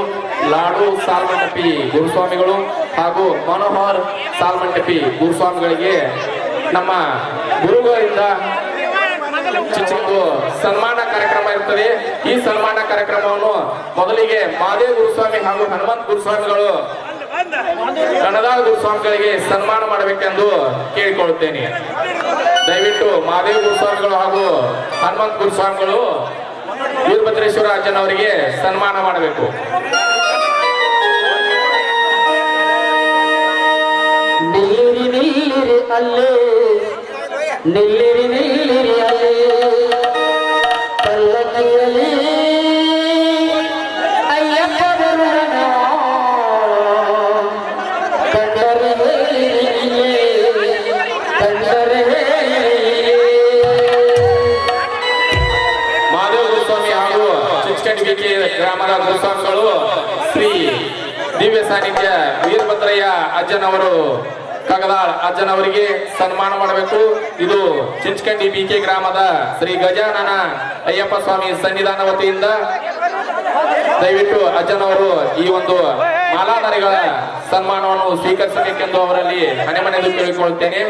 ಲಾಡು ಸಾಲ್ಮಂಟಪಿ ಗುರುಸ್ವಾಮಿಗಳು ಹಾಗೂ ಮನೋಹರ್ ಸಾಲ್ಮಂಟಪಿ ಗುರುಸ್ವಾಮಿಗಳಿಗೆ ನಮ್ಮ ಗುರುಗಳಿಂದ ಒಂದು ಸನ್ಮಾನ ಕಾರ್ಯಕ್ರಮ ಇರುತ್ತದೆ. ಈ ಸನ್ಮಾನ ಕಾರ್ಯಕ್ರಮವನ್ನು ಮೊದಲಿಗೆ ಮಹಾದೇವ್ ಗುರುಸ್ವಾಮಿ ಹಾಗೂ ಹನುಮಂತ್ ಗುರುಸ್ವಾಮಿಗಳು ಕಣದಾಳ ಗುರುಸ್ವಾಮಿಗಳಿಗೆ ಸನ್ಮಾನ ಮಾಡಬೇಕೆಂದು ಕೇಳಿಕೊಳ್ಳುತ್ತೇನೆ. ದಯವಿಟ್ಟು ಮಹಾದೇವ್ ಗುರುಸ್ವಾಮಿಗಳು ಹಾಗೂ ಹನುಮಂತ್ ಗುರುಸ್ವಾಮಿಗಳು ವೀರಭದ್ರೇಶ್ವರ ಅಜ್ಜನವರಿಗೆ ಸನ್ಮಾನ ಮಾಡಬೇಕು. ನಿಲ್ಲಿರಿ ನಿಲ್ಲಿರಿ ಅಲ್ಲೇ, ನಿಲ್ಲಿರಿ ನಿಲ್ಲಿರಿ ಅಲ್ಲೇ, ಪಲ್ಲಕ್ಕಿಯಲ್ಲಿ ಅಯ್ಯಪ್ಪ ಬರುವನ, ಕಂಡರೆ ಹೇಳಿರಿ, ಕಂಡರೆ ಹೇಳಿರಿ. ಮಹಾದೇವ ಗುರುಸ್ವಾಮಿ ಹಾಗೂ ಚಿಂಚಕಂಡಿ ಬಿಕೆ ಗ್ರಾಮದ ಗುರುಸ್ವಾಮಿಗಳು ಶ್ರೀ ದಿವ್ಯ ಸಾನ್ನಿಧ್ಯ ವೀರಭದ್ರಯ್ಯ ಅಜ್ಜನವರು ಕಗದಾಳ್ ಅಜ್ಜನವರಿಗೆ ಸನ್ಮಾನ ಮಾಡಬೇಕು. ಇದು ಚಿಂಚಕಂಡಿ ಬಿಕೆ ಗ್ರಾಮದ ಶ್ರೀ ಗಜಾನನ ಅಯ್ಯಪ್ಪ ಸ್ವಾಮಿ ಸನ್ನಿಧಾನ ವತಿಯಿಂದ ದಯವಿಟ್ಟು ಅಜ್ಜನವರು ಈ ಒಂದು ಮಾಲಾಧಾರಿಗಳ ಸನ್ಮಾನವನ್ನು ಸ್ವೀಕರಿಸಬೇಕೆಂದು ಅವರಲ್ಲಿ ಮನೆ ಮನೆಯಲ್ಲಿ ಕೇಳಿಕೊಳ್ಳುತ್ತೇನೆ.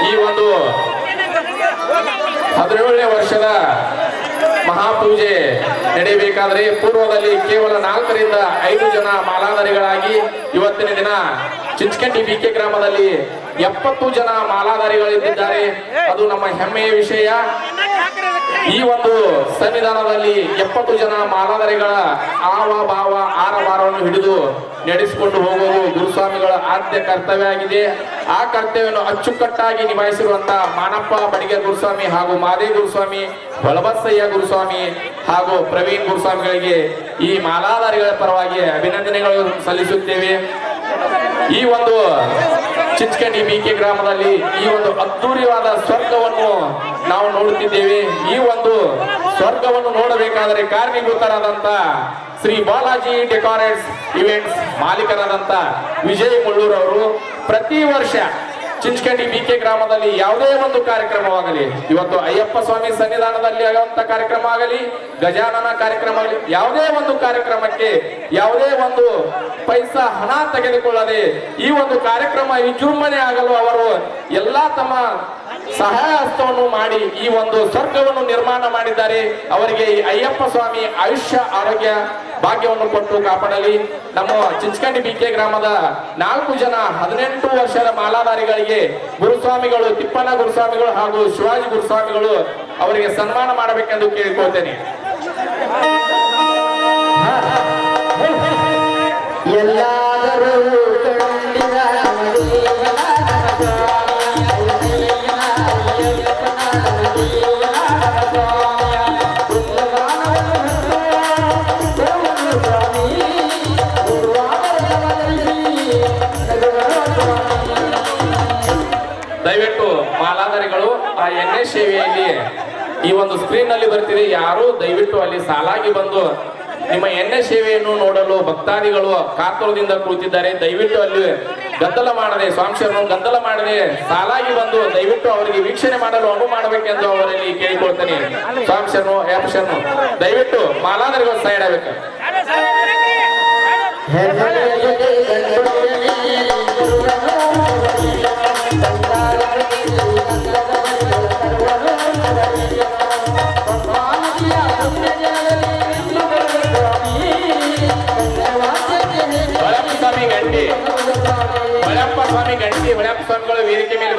ಈ ಒಂದು 17ನೇ ವರ್ಷದ ಮಹಾಪೂಜೆ ನಡೆಯಬೇಕಾದರೆ ಪೂರ್ವದಲ್ಲಿ ಕೇವಲ 4 ರಿಂದ 5 ಜನ ಮಾಲಾಧಾರಿಗಳಾಗಿ ಇವತ್ತಿನ ದಿನ ಚಿಂಚಕಂಡಿ ಬಿಕೆ ಗ್ರಾಮದಲ್ಲಿ 70 ಜನ ಮಾಲಾಧಾರಿಗಳಿದ್ದಾರೆ. ಅದು ನಮ್ಮ ಹೆಮ್ಮೆಯ ವಿಷಯ. ಈ ಒಂದು ಸನ್ನಿಧಾನದಲ್ಲಿ 70 ಜನ ಮಾಲಾಧಾರಿಗಳ ಆವ ಭಾವ ಆರಭಾರವನ್ನು ಹಿಡಿದು ನಡೆಸಿಕೊಂಡು ಹೋಗುವುದು ಗುರುಸ್ವಾಮಿಗಳ ಆದ್ಯ ಕರ್ತವ್ಯ ಆಗಿದೆ. ಆ ಕರ್ತವ್ಯವನ್ನು ಅಚ್ಚುಕಟ್ಟಾಗಿ ನಿಭಾಯಿಸಿರುವಂತಹ ಮಾನಪ್ಪ ಬಡಿಗೇರ್ ಗುರುಸ್ವಾಮಿ ಹಾಗೂ ಮಾದೇವ್ ಗುರುಸ್ವಾಮಿ, ಹೊಳಬಸಯ್ಯ ಗುರುಸ್ವಾಮಿ ಹಾಗೂ ಪ್ರವೀಣ್ ಗುರುಸ್ವಾಮಿಗಳಿಗೆ ಈ ಮಾಲಾಧಾರಿಗಳ ಪರವಾಗಿ ಅಭಿನಂದನೆಗಳು ಸಲ್ಲಿಸುತ್ತೇವೆ. ಈ ಒಂದು ಚಿಂಚಕಂಡಿ ಬಿಕೆ ಗ್ರಾಮದಲ್ಲಿ ಈ ಒಂದು ಅದ್ದೂರಿಯಾದ ಸ್ವರ್ಗವನ್ನು ನಾವು ನೋಡುತ್ತಿದ್ದೇವೆ. ಈ ಒಂದು ಸ್ವರ್ಗವನ್ನು ನೋಡಬೇಕಾದರೆ ಕಾರಣೀಭೂತರಾದಂತ ಶ್ರೀ ಬಾಲಾಜಿ ಡೆಕೋರೇಟ್ಸ್ ಇವೆಂಟ್ಸ್ ಮಾಲೀಕರಾದಂತ ವಿಜಯ್ ಮುಳ್ಳೂರ್ ಅವರು ಪ್ರತಿ ವರ್ಷ ಚಿಂಚಕಂಡಿ ಬಿಕೆ ಗ್ರಾಮದಲ್ಲಿ ಯಾವುದೇ ಒಂದು ಕಾರ್ಯಕ್ರಮವಾಗಲಿ, ಇವತ್ತು ಅಯ್ಯಪ್ಪ ಸ್ವಾಮಿ ಸನ್ನಿಧಾನದಲ್ಲಿ ಆಗುವಂತ ಕಾರ್ಯಕ್ರಮ ಆಗಲಿ, ಗಜಾನನ ಕಾರ್ಯಕ್ರಮ ಆಗಲಿ, ಯಾವುದೇ ಒಂದು ಕಾರ್ಯಕ್ರಮಕ್ಕೆ ಯಾವುದೇ ಒಂದು ಪೈಸಾ ಹಣ ತೆಗೆದುಕೊಳ್ಳದೆ ಈ ಒಂದು ಕಾರ್ಯಕ್ರಮ ವಿಜೃಂಭಣೆ ಆಗಲು ಅವರು ಎಲ್ಲಾ ತಮ್ಮ ಸಹಾಯ ಹಸ್ತವನ್ನು ಮಾಡಿ ಈ ಒಂದು ಸ್ವರ್ಗವನ್ನು ನಿರ್ಮಾಣ ಮಾಡಿದ್ದಾರೆ. ಅವರಿಗೆ ಈ ಅಯ್ಯಪ್ಪ ಸ್ವಾಮಿ ಆಯುಷ್ಯ ಆರೋಗ್ಯ ಭಾಗ್ಯವನ್ನು ಕೊಟ್ಟು ಕಾಪಾಡಲಿ. ನಮ್ಮ ಚಿಂಚಕಂಡಿ ಬಿಕೆ ಗ್ರಾಮದ 4 ಜನ 18 ವರ್ಷದ ಮಾಲಾಧಾರಿಗಳಿಗೆ ಗುರುಸ್ವಾಮಿಗಳು, ತಿಪ್ಪಣ್ಣ ಗುರುಸ್ವಾಮಿಗಳು ಹಾಗೂ ಶಿವಾಜಿ ಗುರುಸ್ವಾಮಿಗಳು ಅವರಿಗೆ ಸನ್ಮಾನ ಮಾಡಬೇಕೆಂದು ಕೇಳಿಕೊಳ್ತೇನೆ. ಎಲ್ಲಾದರೂ ದಯವಿಟ್ಟು ಮಾಲಾಧಾರಿಗಳು ಆ ಎಣ್ಣೆ ಸೇವೆಯಲ್ಲಿ ಈ ಒಂದು ಸ್ಕ್ರೀನ್ ನಲ್ಲಿ ಬರ್ತಿದೆ, ಯಾರು ದಯವಿಟ್ಟು ಅಲ್ಲಿ ಸಾಲಾಗಿ ಬಂದು ನಿಮ್ಮ ಎಣ್ಣೆ ಸೇವೆಯನ್ನು ನೋಡಲು ಭಕ್ತಾದಿಗಳು ಕಾತುರದಿಂದ ಕುಳಿತಿದ್ದಾರೆ. ದಯವಿಟ್ಟು ಅಲ್ಲಿ ಗದ್ದಲ ಮಾಡದೆ, ಸ್ವಾಂಶರನ್ನು ಗದ್ದಲ ಮಾಡದೆ ಸಾಲಾಗಿ ಬಂದು ದಯವಿಟ್ಟು ಅವರಿಗೆ ವೀಕ್ಷಣೆ ಮಾಡಲು ಅನುವು ಮಾಡಬೇಕೆಂದು ಅವರಲ್ಲಿ ಕೇಳಿಕೊಳ್ತೇನೆ. ಸ್ವಾಂಶರನ್ನು ಆಪ್ಷನ್ನು ದಯವಿಟ್ಟು ಮಾಲಾಧಾರಿಗಳು ಸೈಡ್ ಆಗಬೇಕು. ಭಗವಾನ್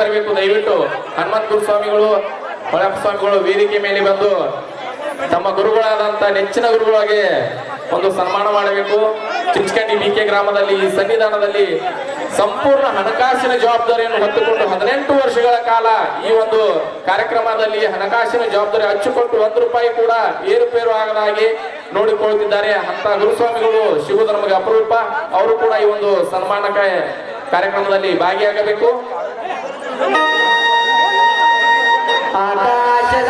ಬರಬೇಕು. ದಯವಿಟ್ಟು ಹನುಮಂತ ಗುರುಸ್ವಾಮಿಗಳು, ಹೊಳಪ್ಪ ಸ್ವಾಮಿಗಳು ವೇದಿಕೆ ಮೇಲೆ ಬಂದು ತಮ್ಮ ಗುರುಗಳಾದಂತ ನೆಚ್ಚಿನ ಗುರುಗಳಿಗೆ ಒಂದು ಸನ್ಮಾನ ಮಾಡಬೇಕು. ಚಿಂಚಕಂಡಿ ಬಿಕೆ ಗ್ರಾಮದಲ್ಲಿ ಈ ಸನ್ನಿಧಾನದಲ್ಲಿ ಸಂಪೂರ್ಣ ಹಣಕಾಸಿನ ಜವಾಬ್ದಾರಿಯನ್ನು ಹೊತ್ತುಕೊಂಡು 18 ವರ್ಷಗಳ ಕಾಲ ಈ ಒಂದು ಕಾರ್ಯಕ್ರಮದಲ್ಲಿ ಹಣಕಾಸಿನ ಜವಾಬ್ದಾರಿ ಹಚ್ಚಿಕೊಂಡು ₹1 ಕೂಡ ಏರುಪೇರು ಆಗದ ಹಾಗೆ ನೋಡಿಕೊಳ್ಳುತ್ತಿದ್ದಾರೆ. ಅಂತ ಗುರುಸ್ವಾಮಿಗಳು ಸಿಗುವುದು ನಮಗೆ ಅಪರೂಪ. ಅವರು ಕೂಡ ಈ ಒಂದು ಸನ್ಮಾನ ಕಾರ್ಯಕ್ರಮದಲ್ಲಿ ಭಾಗಿಯಾಗಬೇಕು. ಆಕಾಶದ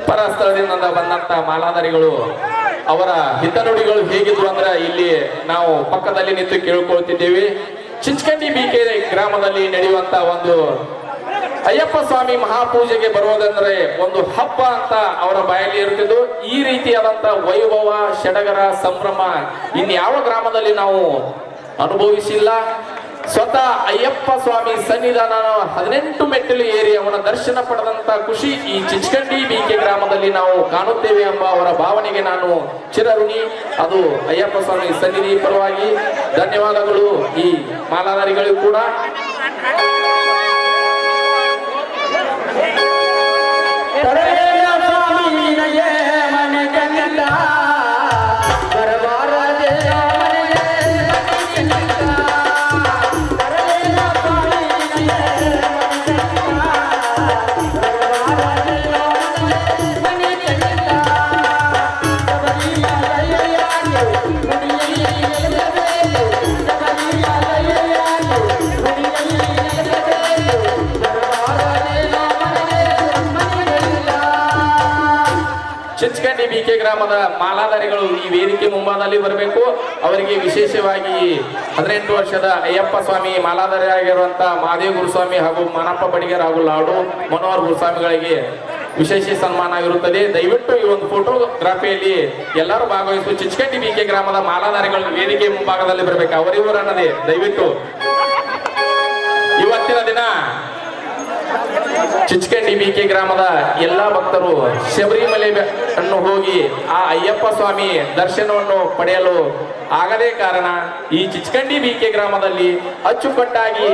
ಪರಸ್ಥಳದಿಂದ ಬಂದಂತ ಮಾಲಾಧಾರಿಗಳು ಅವರ ಹಿತನುಡಿಗಳು ಹೇಗಿದ್ವು ಅಂದ್ರೆ ಇಲ್ಲಿ ನಾವು ಪಕ್ಕದಲ್ಲಿ ನಿಂತು ಕೇಳ್ಕೊಳ್ತಿದ್ದೇವೆ. ಚಿಂಚಕಂಡಿ ಬಿಕೆ ಗ್ರಾಮದಲ್ಲಿ ನಡೆಯುವಂತ ಒಂದು ಅಯ್ಯಪ್ಪ ಸ್ವಾಮಿ ಮಹಾಪೂಜೆಗೆ ಬರುವುದಂದ್ರೆ ಒಂದು ಹಬ್ಬ ಅಂತ ಅವರ ಬಾಯಲ್ಲಿ ಇರುತ್ತಿದ್ದು, ಈ ರೀತಿಯಾದಂತ ವೈಭವ, ಸಡಗರ, ಸಂಭ್ರಮ ಇನ್ಯಾವ ಗ್ರಾಮದಲ್ಲಿ ನಾವು ಅನುಭವಿಸಿಲ್ಲ. ಸ್ವತಃ ಅಯ್ಯಪ್ಪ ಸ್ವಾಮಿ ಸನ್ನಿಧಾನ 18 ಮೆಟ್ಟಿಲು ಏರಿ ಅವನ ದರ್ಶನ ಪಡೆದಂತ ಖುಷಿ ಈ ಚಿಂಚಕಂಡಿ ಬಿಕೆ ಗ್ರಾಮದಲ್ಲಿ ನಾವು ಕಾಣುತ್ತೇವೆ ಎಂಬ ಅವರ ಭಾವನೆಗೆ ನಾನು ಚಿರಋಣಿ. ಅದು ಅಯ್ಯಪ್ಪ ಸ್ವಾಮಿ ಸನ್ನಿಧಿ ಪರವಾಗಿ ಧನ್ಯವಾದಗಳು ಈ ಮಾಲಾಧಾರಿಗಳಿಗೂ ಕೂಡ. ಚಿಂಚಕಂಡಿ ಬಿಕೆ ಗ್ರಾಮದ ಮಾಲಾಧಾರಿಗಳು ಈ ವೇದಿಕೆ ಮುಂಭಾಗದಲ್ಲಿ ಬರಬೇಕು. ಅವರಿಗೆ ವಿಶೇಷವಾಗಿ 18 ವರ್ಷದ ಅಯ್ಯಪ್ಪ ಸ್ವಾಮಿ ಮಾಲಾಧಾರಿ ಆಗಿರುವಂತಹ ಮಹಾದೇವ ಗುರುಸ್ವಾಮಿ ಹಾಗೂ ಮಾನಪ್ಪ ಬಡಿಗರ್ ಹಾಗೂ ಲಾಡು ಮನೋಹರ್ ಗುರುಸ್ವಾಮಿಗಳಿಗೆ ವಿಶೇಷ ಸನ್ಮಾನ ಆಗಿರುತ್ತದೆ. ದಯವಿಟ್ಟು ಈ ಒಂದು ಫೋಟೋಗ್ರಾಫಿಯಲ್ಲಿ ಎಲ್ಲರೂ ಭಾಗವಹಿಸುವ ಚಿಂಚಕಂಡಿ ಬಿಕೆ ಗ್ರಾಮದ ಮಾಲಾಧಾರಿಗಳು ವೇದಿಕೆ ಮುಂಭಾಗದಲ್ಲಿ ಬರಬೇಕು. ಅವರಿವರನ್ನದೇ ದಯವಿಟ್ಟು ಇವತ್ತಿನ ದಿನ ಚಿಂಚಕಂಡಿ ಬಿಕೆ ಗ್ರಾಮದ ಎಲ್ಲಾ ಭಕ್ತರು ಶಬರಿಮಲೆ ಅನ್ನು ಹೋಗಿ ಆ ಅಯ್ಯಪ್ಪ ಸ್ವಾಮಿ ದರ್ಶನವನ್ನು ಪಡೆಯಲು ಆಗದೇ ಕಾರಣ ಈ ಚಿಂಚಕಂಡಿ ಬಿಕೆ ಗ್ರಾಮದಲ್ಲಿ ಅಚ್ಚುಕಟ್ಟಾಗಿ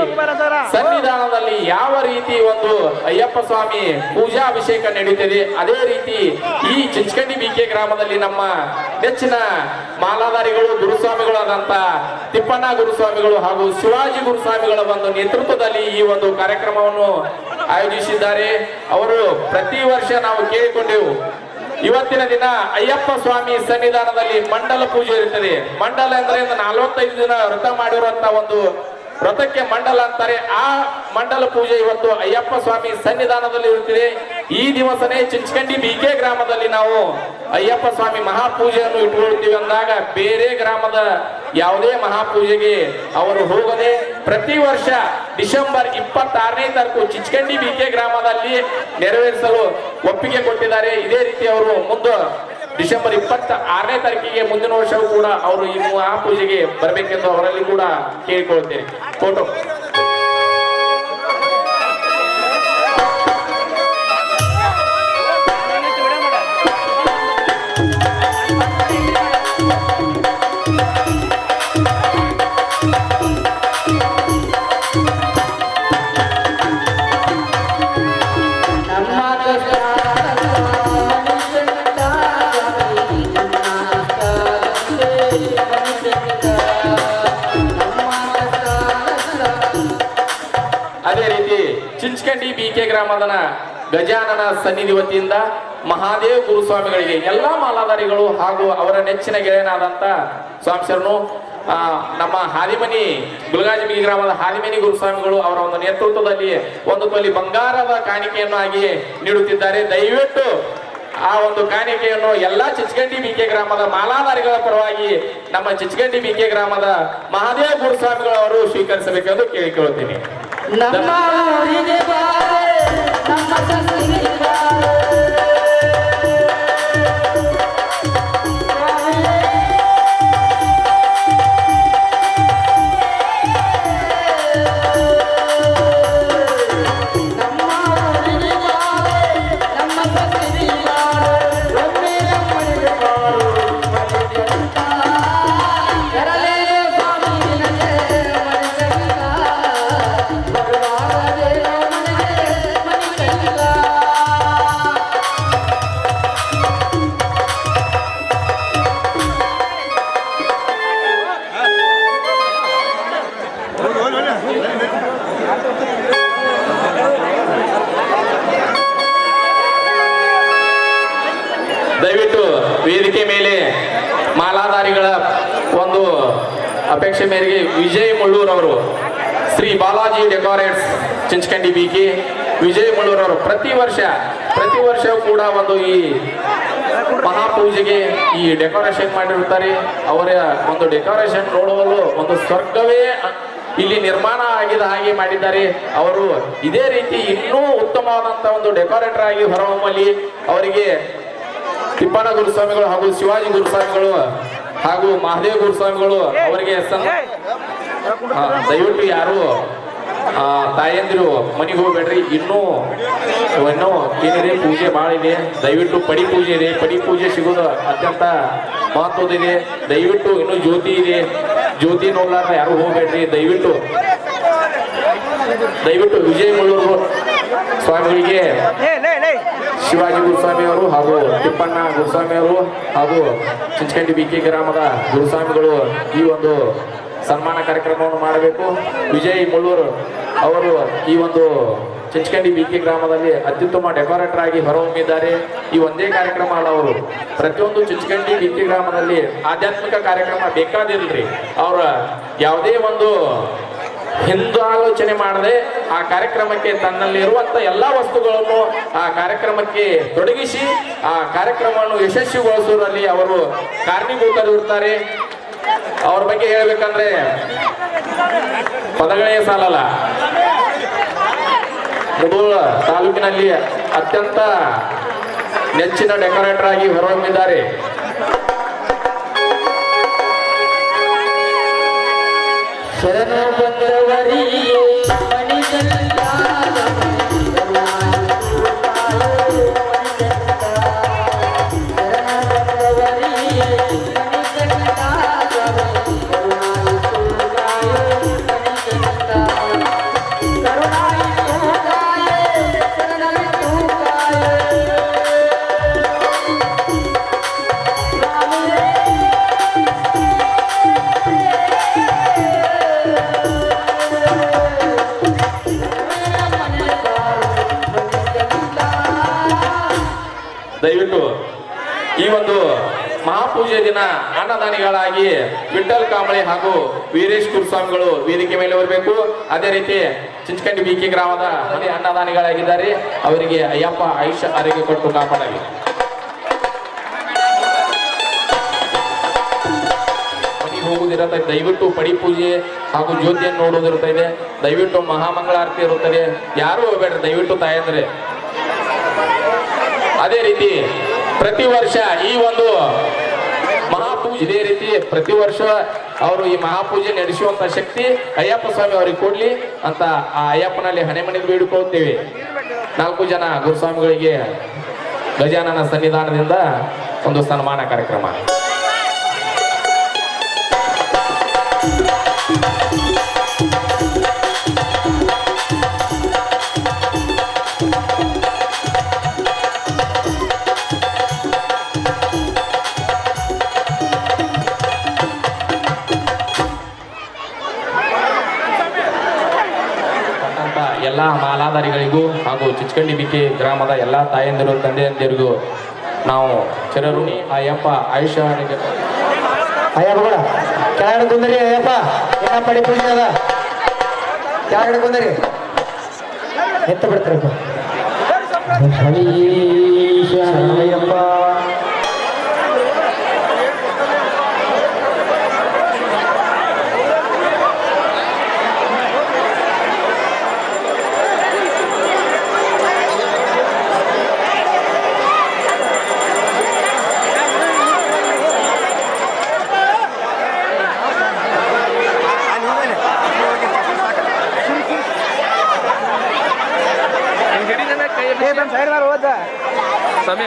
ಸನ್ನಿಧಾನದಲ್ಲಿ ಯಾವ ರೀತಿ ಒಂದು ಅಯ್ಯಪ್ಪ ಸ್ವಾಮಿ ಪೂಜಾ ಅಭಿಷೇಕ ನಡೆಯುತ್ತದೆ, ಅದೇ ರೀತಿ ಈ ಚಿಂಚಕಂಡಿ ಬಿಕೆ ಗ್ರಾಮದಲ್ಲಿ ನಮ್ಮ ನೆಚ್ಚಿನ ಮಾಲಾಧಾರಿಗಳು ಗುರುಸ್ವಾಮಿಗಳಾದಂತ ತಿಪ್ಪಣ್ಣ ಗುರುಸ್ವಾಮಿಗಳು ಹಾಗೂ ಶಿವಾಜಿ ಗುರುಸ್ವಾಮಿಗಳ ಒಂದು ನೇತೃತ್ವದಲ್ಲಿ ಈ ಒಂದು ಕಾರ್ಯಕ್ರಮವನ್ನು ಆಯೋಜಿಸಿದ್ದಾರೆ. ಅವರು ಪ್ರತಿ ವರ್ಷ ನಾವು ಕೇಳಿಕೊಂಡೆವು. ಇವತ್ತಿನ ದಿನ ಅಯ್ಯಪ್ಪ ಸ್ವಾಮಿ ಸನ್ನಿಧಾನದಲ್ಲಿ ಮಂಡಲ ಪೂಜೆ ಇರುತ್ತದೆ. ಮಂಡಲ ಅಂದ್ರೆ 45 ದಿನ ವ್ರತ ಮಾಡಿರುವಂತ ಒಂದು ವ್ರತಕ್ಕೆ ಮಂಡಲ ಅಂತಾರೆ. ಆ ಮಂಡಲ ಪೂಜೆ ಇವತ್ತು ಅಯ್ಯಪ್ಪ ಸ್ವಾಮಿ ಸನ್ನಿಧಾನದಲ್ಲಿ ಇರುತ್ತದೆ. ಈ ದಿವಸನೇ ಚಿಂಚಕಂಡಿ ಬಿಕೆ ಗ್ರಾಮದಲ್ಲಿ ನಾವು ಅಯ್ಯಪ್ಪ ಸ್ವಾಮಿ ಮಹಾಪೂಜೆಯನ್ನು ಇಟ್ಟುಕೊಳ್ತೀವಿ ಅಂದಾಗ ಬೇರೆ ಗ್ರಾಮದ ಯಾವುದೇ ಮಹಾಪೂಜೆಗೆ ಅವರು ಹೋಗದೆ ಪ್ರತಿ ವರ್ಷ ಡಿಸೆಂಬರ್ 26ನೇ ತಾರೀಕು ಚಿಂಚಕಂಡಿ ಬಿಕೆ ಗ್ರಾಮದಲ್ಲಿ ನೆರವೇರಿಸಲು ಒಪ್ಪಿಗೆ ಕೊಟ್ಟಿದ್ದಾರೆ. ಇದೇ ರೀತಿ ಅವರು ಮುಂದೆ ಡಿಸೆಂಬರ್ 26ನೇ ತಾರೀಕಿಗೆ ಮುಂದಿನ ವರ್ಷವೂ ಕೂಡ ಅವರು ಈ ಮಹಾಪೂಜೆಗೆ ಬರಬೇಕೆಂದು ಅವರಲ್ಲಿ ಕೂಡ ಕೇಳಿಕೊಳ್ಳುತ್ತೇನೆ. ಫೋಟೋ ಅದೇ ರೀತಿ ಚಿಂಚಕಂಡಿ ಬಿಕೆ ಗ್ರಾಮದ ಗಜಾನನ ಸನ್ನಿಧಿ ವತಿಯಿಂದ ಮಹಾದೇವ ಗುರುಸ್ವಾಮಿಗಳಿಗೆ ಎಲ್ಲಾ ಮಾಲಾಧಾರಿಗಳು ಹಾಗೂ ಅವರ ನೆಚ್ಚಿನ ಗೆಳೆಯನಾದಂತ ಸ್ವಾಮಿಶರಣು ನಮ್ಮ ಹಾದಿಮನಿ ಗುಲ್ಗಾಜಿಮಿ ಗ್ರಾಮದ ಹಾದಿಮನಿ ಗುರುಸ್ವಾಮಿಗಳು ಅವರ ಒಂದು ನೇತೃತ್ವದಲ್ಲಿ ಒಂದು ತೊಲಿ ಬಂಗಾರದ ಕಾಣಿಕೆಯನ್ನು ಆಗಿ ನೀಡುತ್ತಿದ್ದಾರೆ. ದಯವಿಟ್ಟು ಆ ಒಂದು ಕಾಣಿಕೆಯನ್ನು ಎಲ್ಲಾ ಚಿಂಚಕಂಡಿ ಬಿಕೆ ಗ್ರಾಮದ ಮಾಲಾಧಾರಿಗಳ ಪರವಾಗಿ ನಮ್ಮ ಚಿಂಚಕಂಡಿ ಬಿಕೆ ಗ್ರಾಮದ ಮಹಾದೇವ ಗುರುಸ್ವಾಮಿಗಳು ಅವರು ಸ್ವೀಕರಿಸಬೇಕೆಂದು ಕೇಳಿಕೊಳ್ಳುತ್ತೇನೆ. ನಮ್ಮ ಊರಿಗೆ ಬಾರೆ, ನಮ್ಮ ಸಂಸ್ಕೃತಿಗೆ ಬಾರೆ. ದಯವಿಟ್ಟು ವೇದಿಕೆ ಮೇಲೆ ಮಾಲಾಧಾರಿಗಳ ಒಂದು ಅಪೇಕ್ಷೆ ಮೇರೆಗೆ ವಿಜಯ್ ಮುಳ್ಳೂರ್ ಅವರು, ಶ್ರೀ ಬಾಲಾಜಿ ಡೆಕೋರೇಟ್ಸ್ ಚಿಂಚಕಂಡಿ ಬಿಕೆ ವಿಜಯ್ ಮುಳ್ಳೂರ್ ಅವರು ಪ್ರತಿ ವರ್ಷ ಕೂಡ ಒಂದು ಈ ಮಹಾಪೂಜೆಗೆ ಈ ಡೆಕೋರೇಷನ್ ಮಾಡಿರುತ್ತಾರೆ. ಅವರ ಒಂದು ಡೆಕೋರೇಷನ್ ನೋಡಲು ಒಂದು ಸ್ವರ್ಗವೇ ಇಲ್ಲಿ ನಿರ್ಮಾಣ ಆಗಿದ ಹಾಗೆ ಮಾಡಿದ್ದಾರೆ. ಅವರು ಇದೇ ರೀತಿ ಇನ್ನೂ ಉತ್ತಮವಾದಂತ ಒಂದು ಡೆಕೋರೇಟರ್ ಆಗಿ ಹೊರಹೊಮ್ಮಲಿ ಅವರಿಗೆ ತಿಪ್ಪಣ್ಣ ಗುರುಸ್ವಾಮಿಗಳು ಹಾಗೂ ಶಿವಾಜಿ ಗುರುಸ್ವಾಮಿಗಳು ಹಾಗೂ ಮಹಾದೇವ ಗುರುಸ್ವಾಮಿಗಳು ಅವರಿಗೆ ದಯವಿಟ್ಟು ಯಾರು ತಾಯಂದಿರು ಮನೆಗೆ ಹೋಗ್ಬೇಡ್ರಿ. ಇನ್ನೂ ಏನಿದೆ ಪೂಜೆ ಭಾಳ ಇದೆ. ದಯವಿಟ್ಟು ಪಡಿ ಪೂಜೆ ಇದೆ, ಪಡಿ ಪೂಜೆ ಸಿಗೋದು ಅತ್ಯಂತ ಮಹತ್ವದಿದೆ. ದಯವಿಟ್ಟು ಇನ್ನೂ ಜ್ಯೋತಿ ಇದೆ, ಜ್ಯೋತಿ ನೋಡ್ಲಾರ ಯಾರು ಹೋಗ್ಬೇಡ್ರಿ. ದಯವಿಟ್ಟು ವಿಜಯ್ ಮುಳ್ಳೂರು ಸ್ವಾಮಿಗಳಿಗೆ ಶಿವಾಜಿ ಗುರುಸ್ವಾಮಿ ಅವರು ಹಾಗೂ ತಿಪ್ಪಣ್ಣ ಗುರುಸ್ವಾಮಿ ಅವರು ಹಾಗೂ ಚಿಂಚಕಂಡಿ ಬಿಕೆ ಗ್ರಾಮದ ಗುರುಸ್ವಾಮಿಗಳು ಈ ಒಂದು ಸನ್ಮಾನ ಕಾರ್ಯಕ್ರಮವನ್ನು ಮಾಡಬೇಕು. ವಿಜಯ್ ಮುಳ್ಳೂರು ಅವರು ಈ ಒಂದು ಚಿಂಚಕಂಡಿ ಬಿಕೆ ಗ್ರಾಮದಲ್ಲಿ ಅತ್ಯುತ್ತಮ ಡೆಕೋರೇಟರ್ ಆಗಿ ಹೊರಹೊಮ್ಮಿದ್ದಾರೆ. ಈ ಒಂದೇ ಕಾರ್ಯಕ್ರಮ ಅಲ್ಲ, ಅವರು ಪ್ರತಿಯೊಂದು ಚಿಂಚಕಂಡಿ ಬಿಕೆ ಗ್ರಾಮದಲ್ಲಿ ಆಧ್ಯಾತ್ಮಿಕ ಕಾರ್ಯಕ್ರಮ ಬೇಕಾದಿಲ್ರಿ. ಅವರ ಯಾವುದೇ ಒಂದು ಹಿಂದಾಲೋಚನೆ ಮಾಡದೆ ಆ ಕಾರ್ಯಕ್ರಮಕ್ಕೆ ತನ್ನಲ್ಲಿರುವಂತ ಎಲ್ಲಾ ವಸ್ತುಗಳನ್ನು ಆ ಕಾರ್ಯಕ್ರಮಕ್ಕೆ ತೊಡಗಿಸಿ ಆ ಕಾರ್ಯಕ್ರಮವನ್ನು ಯಶಸ್ವಿಗೊಳಿಸುವುದರಲ್ಲಿ ಅವರು ಕಾರಣೀಭೂತರಿರುತ್ತಾರೆ. ಅವ್ರ ಬಗ್ಗೆ ಹೇಳ್ಬೇಕಂದ್ರೆ ಪದಗಳೇ ಸಾಲಲ್ಲ. ಮುಧೋಳ ತಾಲೂಕಿನಲ್ಲಿ ಅತ್ಯಂತ ನೆಚ್ಚಿನ ಡೆಕೋರೇಟರ್ ಆಗಿ ಹೊರಹೊಮ್ಮಿದ್ದಾರೆ. ಶರಣ ಬಂದವರಿಗೆ ದಯವಿಟ್ಟು ಈ ಒಂದು ಮಹಾಪೂಜೆ ದಿನ ಅನ್ನದಾನಿಗಳಾಗಿ ವಿಠಲ್ ಕಾಂಬಳೆ ಹಾಗೂ ವೀರೇಶ್ ಗುರುಸ್ವಾಮಿಗಳು ವೇದಿಕೆ ಮೇಲೆ ಬರಬೇಕು. ಅದೇ ರೀತಿ ಚಿಂಚಕಂಡಿ ಬಿಕೆ ಗ್ರಾಮದ ಅನ್ನದಾನಿಗಳಾಗಿದ್ದಾರೆ. ಅವರಿಗೆ ಅಯ್ಯಪ್ಪ ಆಯುಷ್ಯ ಆರೋಗ್ಯ ಕೊಟ್ಟು ಕಾಪಾಡಲಿ. ಮನೆಗೆ ಹೋಗುವುದಿರುತ್ತೆ. ದಯವಿಟ್ಟು ಪಡಿ ಪೂಜೆ ಹಾಗೂ ಜ್ಯೋತಿಯನ್ನು ನೋಡುವುದಿರುತ್ತದೆ. ದಯವಿಟ್ಟು ಮಹಾಮಂಗಳಾರತಿ ಇರುತ್ತದೆ. ಯಾರು ಹೋಗ್ಬೇಡ್ರಿ ದಯವಿಟ್ಟು ತಾಯಂದ್ರೆ. ಅದೇ ರೀತಿ ಪ್ರತಿ ವರ್ಷ ಈ ಒಂದು ಮಹಾಪೂಜೆ ಇದೇ ರೀತಿ ಪ್ರತಿ ವರ್ಷ ಅವರು ಈ ಮಹಾಪೂಜೆ ನಡೆಸುವಂತ ಶಕ್ತಿ ಅಯ್ಯಪ್ಪ ಸ್ವಾಮಿ ಅವರಿಗೆ ಕೊಡ್ಲಿ ಅಂತ ಆ ಅಯ್ಯಪ್ಪನಲ್ಲಿ ಹಣೆ ಮನೆಗೆ ಬೇಡಿಕೊಳ್ಳುತ್ತೇವೆ. 4 ಜನ ಗುರುಸ್ವಾಮಿಗಳಿಗೆ ಗಜಾನನ ಸನ್ನಿಧಾನದಿಂದ ಒಂದು ಸನ್ಮಾನ ಕಾರ್ಯಕ್ರಮ. ಎಲ್ಲ ಮಾಲಾಧಾರಿಗಳಿಗೂ ಹಾಗೂ ಚಿಂಚಕಂಡಿ ಬಿಕೆ ಗ್ರಾಮದ ಎಲ್ಲ ತಾಯಂದಿರು ತಂದೆಯಂದಿರಿಗೂ ನಾವು ಚಿರಋಣಿ. ಅಯ್ಯಪ್ಪ ಆಯುಷ್ಯ ಅಯ್ಯಪ್ಪಗಳ ಕೆಳಗಡೆ ಕುಂದರಿ. ಅಯ್ಯಪ್ಪ ಏನ ಪಡಿ ಪೂಜೆ ಅದ, ಕೆಳಗಡೆ ಕುಂದರಿ. ಎತ್ತ ಬಿಡ್ತಾರಪ್ಪ. ಅಯ್ಯಪ್ಪ ಸಮಯ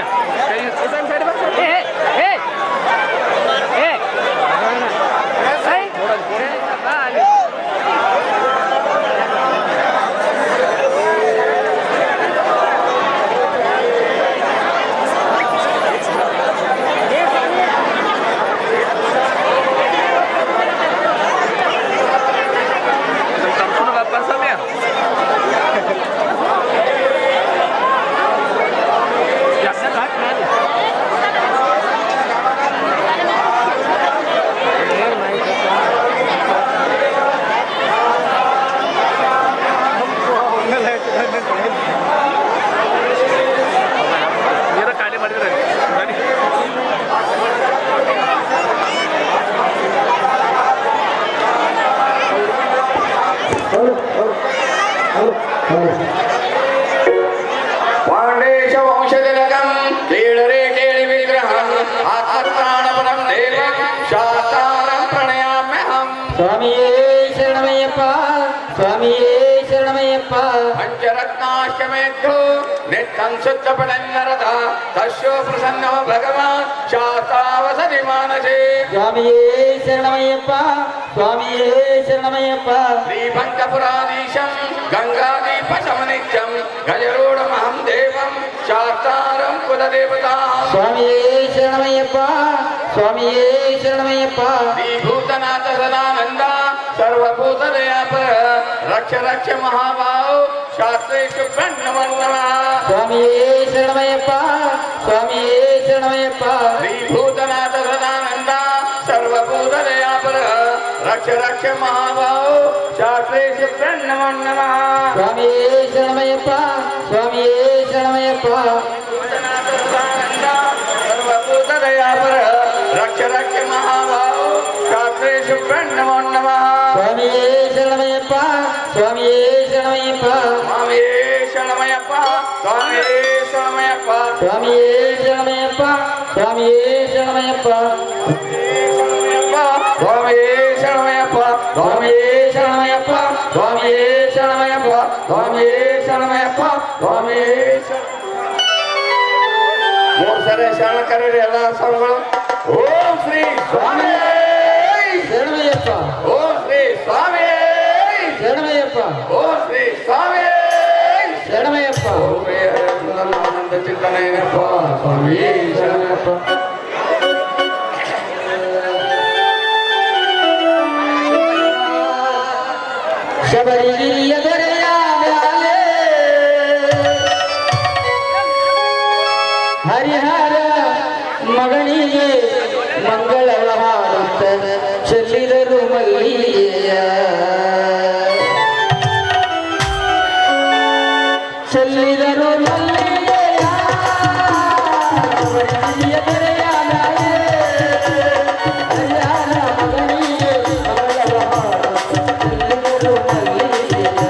ಸಮಯ ಪಾಂಡೇಶ ವಂಶಜನಕಂ ಕೇಳರೆ ಕೇಳಿ ವಿಗ್ರಹ ಆತ್ಮಪ್ರಾಣಪರಂ ದೇವ ಶಾಸ್ತಾರಂ ಪ್ರಣಯಾಮ್ಯಹಂ. ಸ್ವಾಮಿಯೇ ಶರಣಮಯ್ಯಪ್ಪ, ಸ್ವಾಮಿಯೇ ಶರಣಮಯ್ಯಪ್ಪ. ಪಂಚರತ್ನಾಷ್ಟಮೇಧೋ ನಿತ್ಯಂ ಶುದ್ಧಪಡನ್ನರದ ತಸ್ಯೋ ಪ್ರಸನ್ನೋ ಭಗವಾನ್ ಶಾಸ್ತಾವಸತಿ ಮಾನಸೇ. ಸ್ವಾಮಿಯೇ ಶರಣಮಯ್ಯಪ್ಪ, ಸ್ವಾಮಿಯೇ ಶರಣಮಯ್ಯಪ್ಪ. ಶ್ರೀಪಂಚಪುರಾಧೀಶಂ ಗಂಗಾದೀಪ ಸಮನಿತ್ಯಂ ಗಜರೋಢಮಹಂ ದೇವಂ ಶಾಸ್ತಾರಂ ಕುಲದೇವತಾ. ಸ್ವಾಮಿಯೇ ಶರಣಮಯ್ಯಪ್ಪ, ಸ್ವಾಮಿಯೇ ಶರಣಮಯ್ಯಪ್ಪ. ಶ್ರೀಭೂತನಾಥ ಸದಾನಂದ ಸರ್ವಭೂತದಯಾಪರ ರಕ್ಷ ರಕ್ಷ ಮಹಾಭಾವ ಶಾಸ್ತ್ರೇಶು ಪ್ರಣಮನ್ನಮ. ಸ್ವಾಮಿಯೇ ಶರಣಮಯ್ಯಪ್ಪ, ಸ್ವಾಮಿಯೇ ಶರಣಮಯ್ಯಪ್ಪ. ಶ್ರೀಭೂತನಾಥ ಸದಾನಂದ ಸರ್ವಭೂತದಯಾಪರ ರಕ್ಷ ರಕ್ಷ ಮಹಾಭಾವ ಶಾಸ್ತ್ರೇಶು ಪ್ರಣಮನ್ನಮ. ಸ್ವಾಮಿಯೇ ಶರಣಮಯ್ಯಪ್ಪ, ಸ್ವಾಮಿಯೇ ಶರಣಮಯ್ಯಪ್ಪ. ಭೂತನಾಥ ಸದಾನಂದ ಸರ್ವಭೂತದಯಾಪರ ರಕ್ಷ ರಕ್ಷ ಮಹಾಭಾವ ಶಾಸ್ತ್ರೇಶು ಪ್ರಣಮನ್ನಮ. ಸ್ವಾಮಿಯೇ ಶರಣಮಯ್ಯಪ್ಪ, ಸ್ವಾಮಿಯೇ ಶರಣಮಯ್ಯಪ್ಪ. ಸ್ವಾಮಿಯೇ ಶರಣಮಯ್ಯಪ್ಪ, ಸ್ವಾಮಿಯೇ ಶರಣಮಯ್ಯಪ್ಪ. ಸ್ವಾಮಿಯೇ ಶರಣಮಯ್ಯಪ್ಪ, ಸ್ವಾಮಿಯೇ ಶರಣಮಯ್ಯಪ್ಪ. ಸ್ವಾಮಿಯೇ ಶರಣಮಯ್ಯಪ್ಪ, ಸ್ವಾಮಿಯೇ ಶರಣಮಯ್ಯಪ್ಪ, ಸ್ವಾಮಿಯೇ ಶರಣಮಯ್ಯಪ್ಪ, ಸ್ವಾಮಿಯೇ ಶರಣಮಯ್ಯಪ್ಪ, ಸ್ವಾಮಿಯೇ ಮೂರು ಸರಿ ಶರಣ ಕರೀರಿ ಎಲ್ಲ ಸ್ವಾಮಿಗಳು. ಓಂ ಶ್ರೀ ಸ್ವಾಮಿ ಶರಣಮಯ್ಯಪ್ಪ, ಓಂ ಶ್ರೀ ಸ್ವಾಮಿ ಶರಣಮಯ್ಯಪ್ಪ, ಓಂ ಶ್ರೀ ಸ್ವಾಮಿ ಶರಣಮಯ್ಯಪ್ಪ. ಆನಂದ ಚಿಂತನೆಯಪ್ಪ ಸ್ವಾಮಿ ಶರಣಮಯ್ಯಪ್ಪ. ಶಬರಿಗಿರಿಯ ದೊರೆಯ ಮ್ಯಾಲೆ ಹರಿಹರ ಮಗನಿಗೆ ಮಂಗಳವ ಹಾಡುತ್ತ ಚೆಲ್ಲಿದರು ಮಲ್ಲಿಗೆಯ, ಚೆಲ್ಲಿದರು ಮಲ್ಲಿಗೆಯ. ಶಬರಿಗಿರಿಯ ದೊರೆಯ ಮ್ಯಾಲೆ ಹರಿಹರ ಮಗನಿಗೆ ಮಂಗಳವ ಹಾಡುತ್ತ ಚೆಲ್ಲಿದರು ಮಲ್ಲಿಗೆಯ.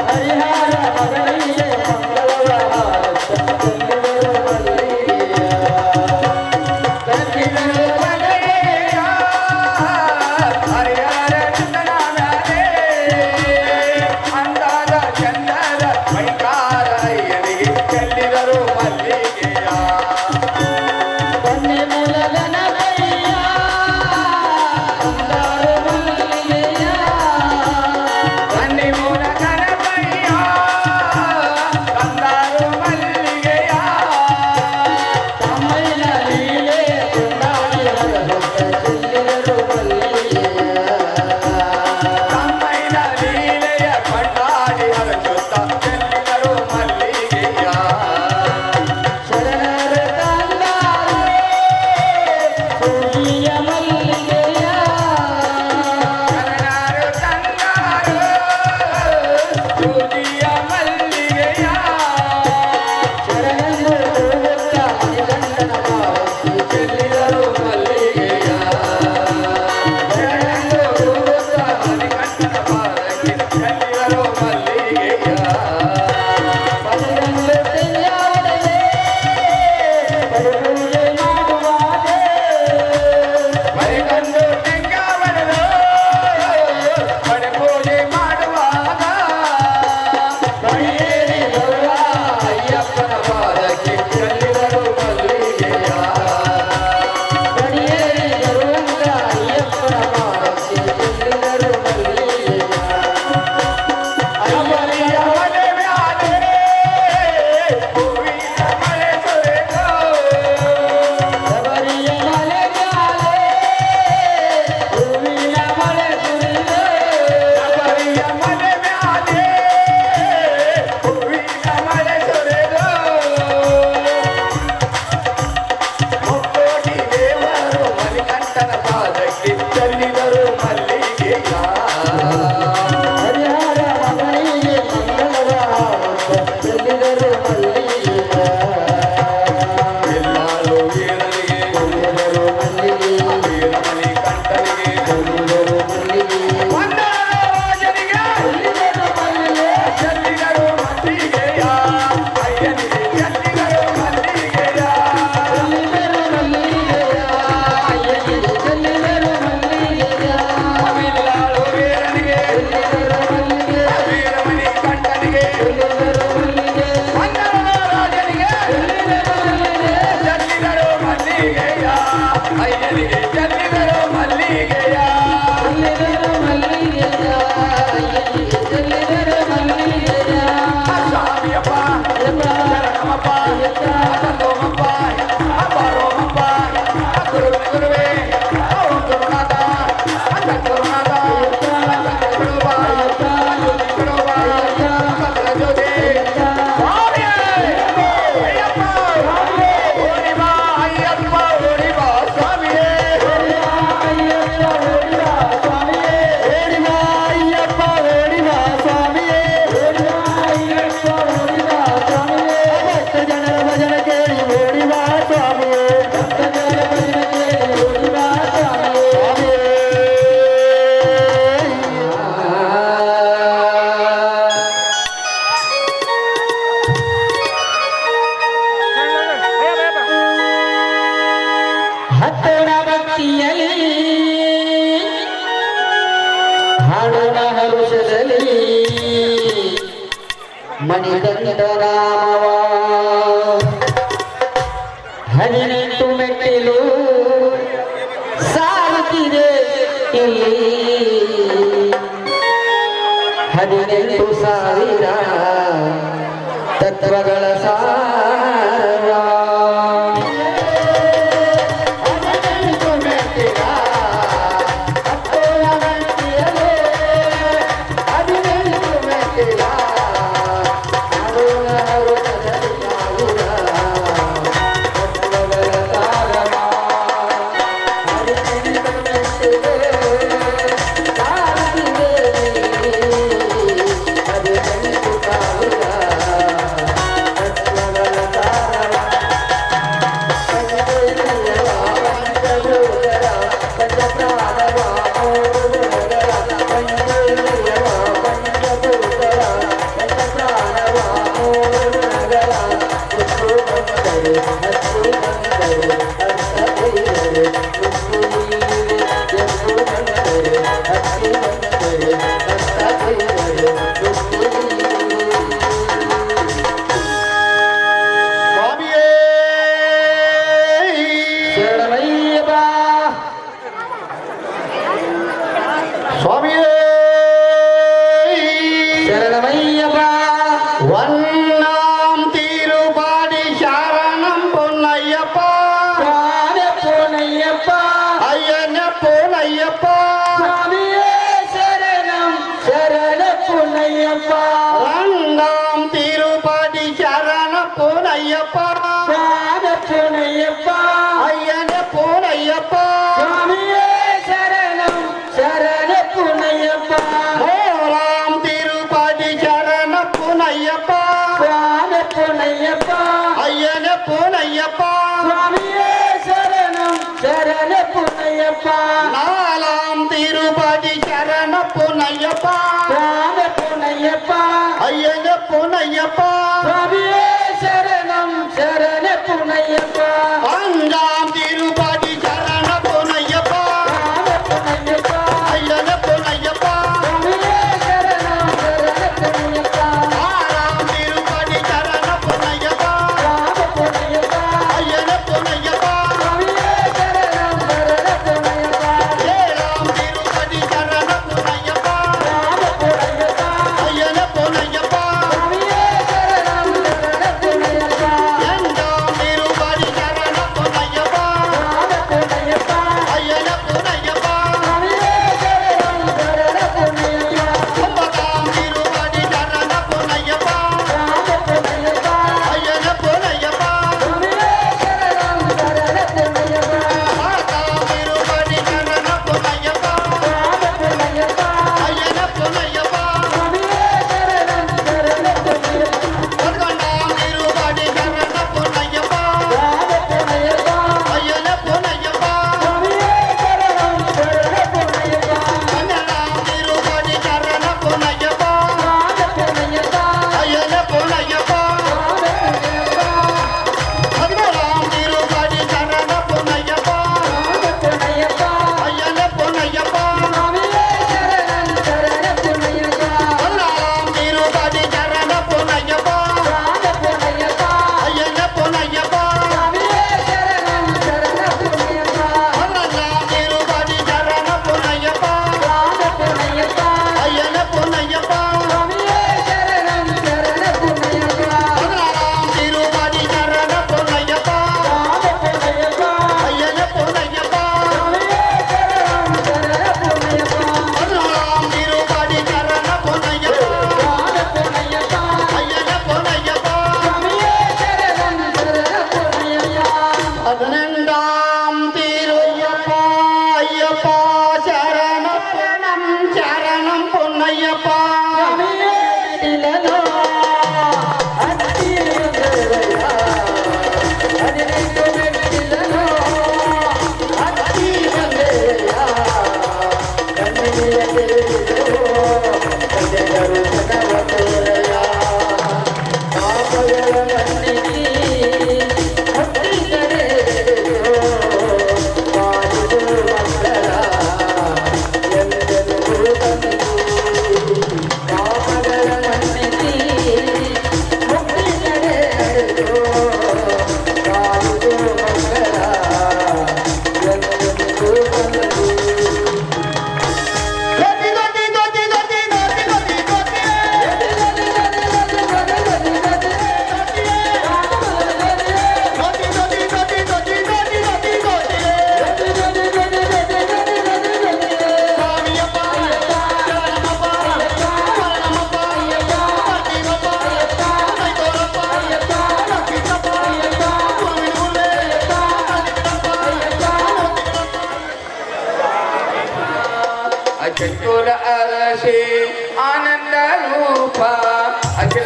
ಹರಿಹರ ಮಗನಿಗೆ ಮಂಗಳವ ಹಾಡುತ್ತ ಚೆಲ್ಲಿದರು ಮಲ್ಲಿಗೆಯ. ಚೆಲ್ಲಿದರು ಮಲ್ಲಿಗೆಯ. ಹರಿಹರ ಚಿಂತನ ಮ್ಯಾಲೆ ಅಂದಾದ ಚಂದದ ಮೈಕಾರ ಅಯ್ಯನಿಗೆ ಚೆಲ್ಲಿದರು ಮಲ್ಲಿಗೆಯ. ಮಣಿಗಂಡ ರಾಮವ 18 ಮೆಟ್ಟಿಲು ಸಾಗುತ್ತಿದೆ ಇಲ್ಲಿ 18,000 ತತ್ವಗಳ ಸಾರ 18 ಮೆಟ್ಟಿಲ 18 ಮೆಟ್ಟಿಲ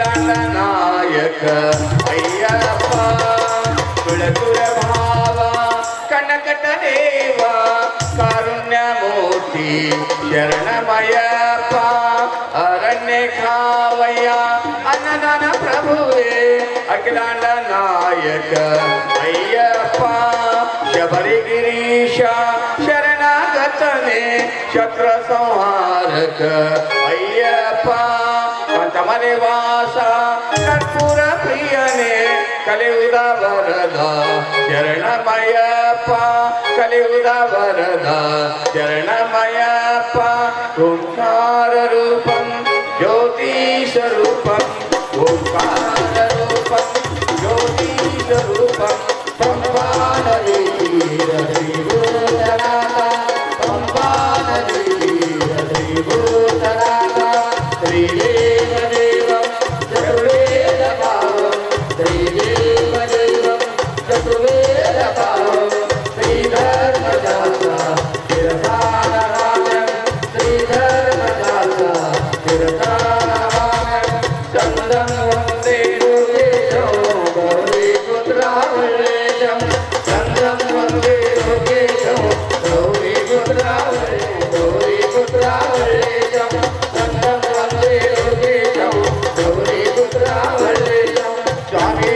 ಅಖಿಲಾಂಡ ನಾಯಕ ಅಯ್ಯಪ್ಪ ತುಳತುರ ಭಾವ ಕನಕಟ ದೇವ ಕಾರುಣ್ಯ ಮೂರ್ತಿ ಶರಣಮಯ್ಯಪ್ಪ ಅರಣ್ಯ ಖಾವಯ್ಯ ಅನ್ನದಾನ ಪ್ರಭುವೇ ಅಖಿಲಾಂಡ ನಾಯಕ ಅಯ್ಯಪ್ಪ ಶಬರಿಗಿರೀಶ ಶರಣಾಗತನೆ ಶಕ್ರ ಸಂಹಾರಕ ಅಯ್ಯಪ್ಪ ಪಂಚಮನೆ ವಾಸ ಕರ್ಪೂರ ಪ್ರಿಯನೇ ಕಲಿಯುವುದ ವರದ ಶರಣಮಯ್ಯಪ್ಪ ಕಲಿಯುವುದ ವರದ ಶರಣಮಯ್ಯಪ್ಪ ಓಂಕಾರ ರೂಪಂ ಜ್ಯೋತಿ ಸ್ವರೂಪಂ ಓಂಕಾರ ರೂಪಂ ಜ್ಯೋತಿ ಸ್ವರೂಪಂ ಪಂಪಾ ನದಿ ತೀರ ಶ್ರೀಭೂತನಾಥ ಪಂಪಾ ನದಿ ತೀರ ಶ್ರೀಭೂತನಾಥ ಶ್ರೀದೇವ ದೇವಂ ಚತುರ್ವೇದ ಭಾವಂ ಶ್ರೀದೇವ ದೇವಂ ಚತುರ್ವೇದ ಭಾವಂ ಶ್ರೀಧರ್ಮದಾಸ ಶಿರಸಾನರಾಜಂ ಶ್ರೀಧರ್ಮದಾಸ ಶಿರಸಾನರಾಜಂ ಚಂದಂ ವಂದೇ ಯೋಗೇಶೋ ಗೌರಿ ಪುತ್ರಾವಳ್ಳೇಶಂ ಚಂದಂ ವಂದೇ ಯೋಗೇಶೋ ಗೌರಿ ಪುತ್ರಾವಳ್ಳೇಶಂ ಚಂದಂ ವಂದೇ ಯೋಗೇಶೋ ಗೌರಿ ಪುತ್ರಾವಳ್ಳೇಶಂ ಸ್ವಾಮಿ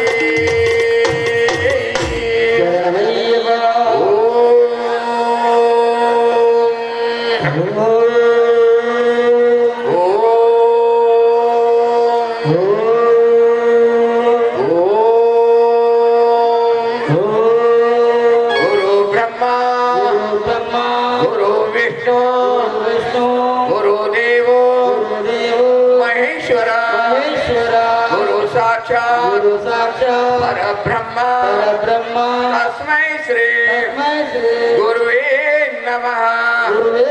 ಗುರು ಬ್ರಹ್ಮ ಗುರು ವಿಷ್ಣು ಗುರು ದೇವೋ ಮಹೇಶ್ವರ ಗುರು ಸಾಕ್ಷಾತ್ ಪರಬ್ರಹ್ಮ ತಸ್ಮೈ ಶ್ರೀ ಗುರುವೇ ನಮಃ ಗುರುವೇ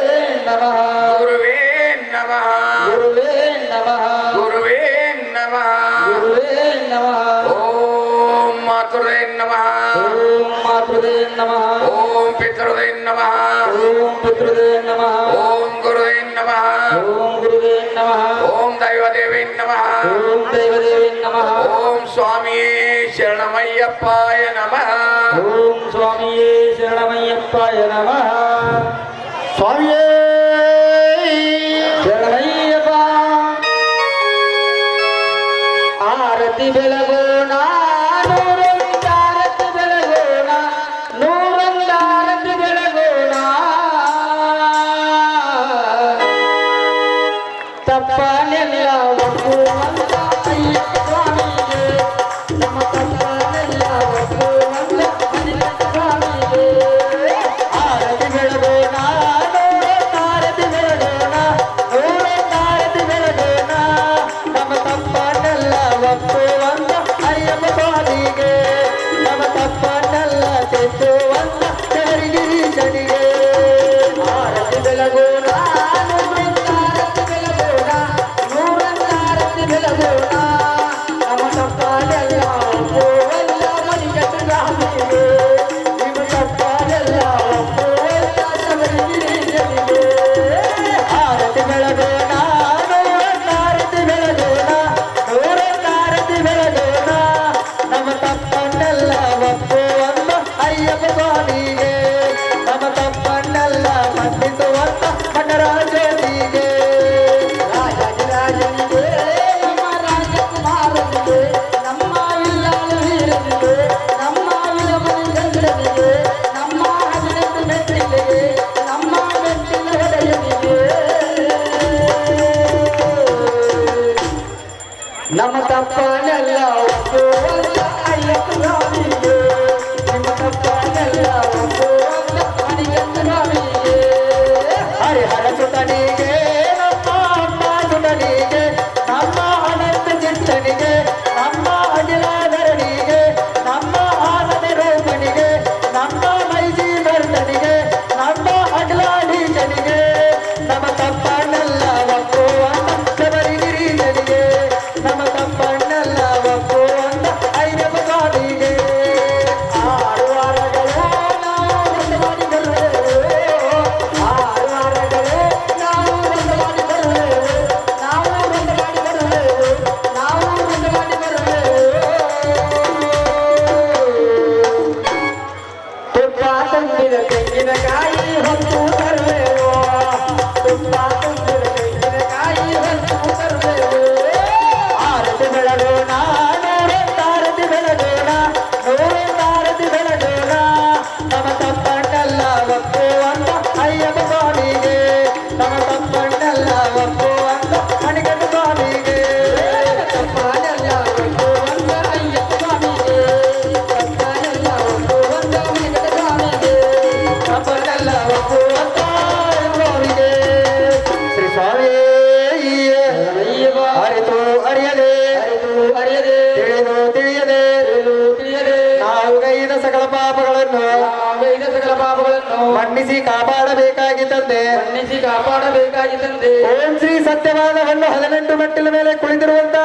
ನಮಃ ಗುರುವೇ ನಮಃ ಓಂ ಮಾತೃದೇ ನಮಃ ಓಂ ಪಿತೃದೇ ನಮಃ ಓಂ ಗುರುವೇ ನಮಃ ಓಂ ದೈವದೇವೇ ನಮಃ ಓಂ ಸ್ವಾಮಿಯೇ ಶರಣಮಯ್ಯಪ್ಪಾಯ ನಮಃ ಓಂ ಸ್ವಾಮಿಯೇ ಶರಣಮಯ್ಯಪ್ಪಾಯ ನಮಃ ಸ್ವಾಮಿಯೇ ಶರಣಮಯ್ಯಪ್ಪ ಆರತಿ ಬೆಳಗೋಣ ನೂರೊಂದಾರತಿ ಬೆಳಗೋಣ ನೂರೊಂದಾರತಿ ಬೆಳಗೋಣ ತಪ್ಪನೆಲ್ಲ ಒಪ್ಪುವಂತ ಅಯ್ಯಪ್ಪ ಸ್ವಾಮಿಗೆ ನಮ್ಮ ತಪ್ಪನೆಲ್ಲ ಒಪ್ಪುವಂತ ಅಯ್ಯಪ್ಪ ಸ್ವಾಮಿಗೆ ಆರತಿ ಬೆಳಗೋಣ ನೂರೊಂದಾರತಿ ಬೆಳಗೋಣ ನೂರೊಂದಾರತಿ ಬೆಳಗೋಣ ನಮ್ಮ ತಪ್ಪನೆಲ್ಲ ಒಪ್ಪುವಂತ ಅಯ್ಯಪ್ಪ ಸ್ವಾಮಿಗೆ ನಮ್ಮ ತಪ್ಪನೆಲ್ಲ ತೆತ್ತುವಂತ ಶಬರಿಗಿರೀಶನಿಗೆ ಆರತಿ ಬೆಳಗೋಣ ನೂರೊಂದಾರತಿ ಬೆಳಗೋಣ ನೂರೊಂದಾರತಿ ಬೆಳಗೋಣ ನಮ್ಮ ತಪ್ಪನೆಲ್ಲ ಒಪ್ಪುವಂತ ಮಣಿಕಟ್ಟು ಸ್ವಾಮಿಗೆ ನಿಮ್ಮ ತಪ್ಪನೆಲ್ಲ ಒಪ್ಪುವಂತ ಶಬರಿಗಿರೀಶನಿಗೆ ಆರತಿ ಬೆಳಗೋಣ ನೂರೊಂದಾರತಿ ಬೆಳಗೋಣ ನೂರೊಂದಾರತಿ ಬೆಳಗೋಣ ನಮ್ಮ ತಪ್ಪನ್ನೆಲ್ಲ ಒಪ್ಪುವಂತ ಅಯ್ಯಪ್ಪ ಸ್ವಾಮಿಗೆ ನಮ್ಮ ತಪ್ಪನ್ನೆಲ್ಲ ಮನ್ನಿಸುವಂತ ಮಠರಾಜನಿಗೆ ರಾಜನಿಗೆ ನಮ್ಮ ರಾಜಕುಮಾರನಿಗೆ ನಮ್ಮ ಇಲ್ಲಾಲ ವೀರನಿಗೆ ನಮ್ಮ ವಿಲಮನಿ ಚಂದ್ರನಿಗೆ ನಮ್ಮ 18 ಮೆಟ್ಟಿಲಿಗೆ ನಮ್ಮ ಮೆಟ್ಟಿಲ ಒಡೆಯನಿಗೆ ನಮ್ಮ ತಪ್ಪನೆಲ್ಲ ಒಪ್ಪುವಂತ ಅಯ್ಯಪ್ಪ ಸ್ವಾಮಿಗೆ ನಿಮ್ಮ ತಪ್ಪನೆಲ್ಲ ಒಪ್ಪುವಂತ ಮಣಿಕಂಠ ಸ್ವಾಮಿಗೆ ಹರಿಹರ ಸುತನಿಗೆ ನಮ್ಮ ಅಮ್ಮ ಸುತನಿಗೆ ನಮ್ಮ ಅನಂತ ಚಿತ್ತನಿಗೆ ನಮ್ಮ ಅಜಿಲಾಧರನಿಗೆ ನಮ್ಮ ಆನಂದ ರೂಪನಿಗೆ ನಮ್ಮ ಮೈಜಿ ಬರ್ಧನಿಗೆ ನಮ್ಮ ಅಗ್ಲಾಧೀಶನಿಗೆ ನಮ್ಮ ತಪ್ಪನೆಲ್ಲ ಒಪ್ಪುವಂತ ಶಬರಿಗಿರೀಶನಿಗೆ ನಮ್ಮ ತಪ್ಪನ್ನೆಲ್ಲ ಒಪ್ಪುವಂತ ಅಯ್ಯಪ್ಪ ಸ್ವಾಮಿಗೆ ಮನ್ನಿಸಿ ಕಾಪಾಡಬೇಕಾಗಿತ್ತಂತೆ ಓಂ ಶ್ರೀ ಸತ್ಯವಾದ ಹಣ್ಣು 18 ಮೆಟ್ಟಿಲ ಮೇಲೆ ಕುಳಿತಿರುವಂತ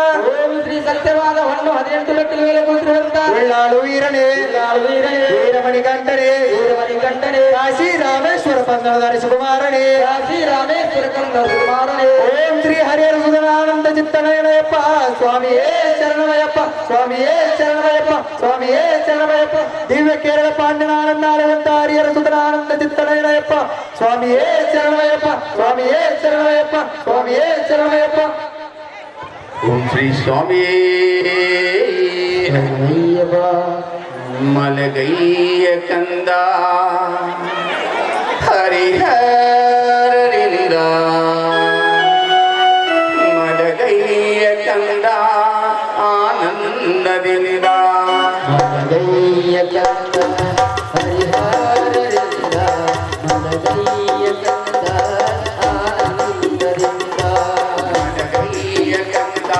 ಉಳ್ಳಾಳು ವೀರನೇ ವೀರಮಣಿ ಕಂಠನೇ ಕಾಶಿ ರಾಮೇಶ್ವರ ಪಂದಳದ ಸುಕುಮಾರನೇ ಓಂ ಶ್ರೀ ಹರಿಹರ ಸುಧನಾನಂದ ಚಿತ್ತನಯನಯಪ್ಪ ಸ್ವಾಮಿಯೇ ಶರಣಮಯಪ್ಪ ಸ್ವಾಮಿಯೇ ಶರಣಮಯಪ್ಪ ಸ್ವಾಮಿಯೇ ಶರಣಮಯಪ್ಪ ದಿವ್ಯ ಕೇರಳ ಪಾಂಡ್ಯನಾನಂದ ಆಳುವಂತ ಹರಿಹರ ಸುಧನಾನಂದ ಚಿತ್ತನಯನಯಪ್ಪ ಸ್ವಾಮಿಯೇ ಶರಣಮಯಪ್ಪ ಸ್ವಾಮಿಯೇ ಶರಣಮಯಪ್ಪ ಸ್ವಾಮಿಯೇ ಶರಣಮಯಪ್ಪ ಓಂ ಶ್ರೀ ಸ್ವಾಮಿಯೇ ಮಲಗೈಯ ಕಂದ ಹರಿಹರರಿಂದ ಮಲಗೈಯ ಕಂದ ಆನಂದದಿಂದ ಮಲಗೈಯ ಕಂದ ಹರಿಹರರಿಂದ ಮಲಗೈಯ ಕಂದ ಆನಂದದಿಂದ ಮಲಗೈಯ ಕಂದ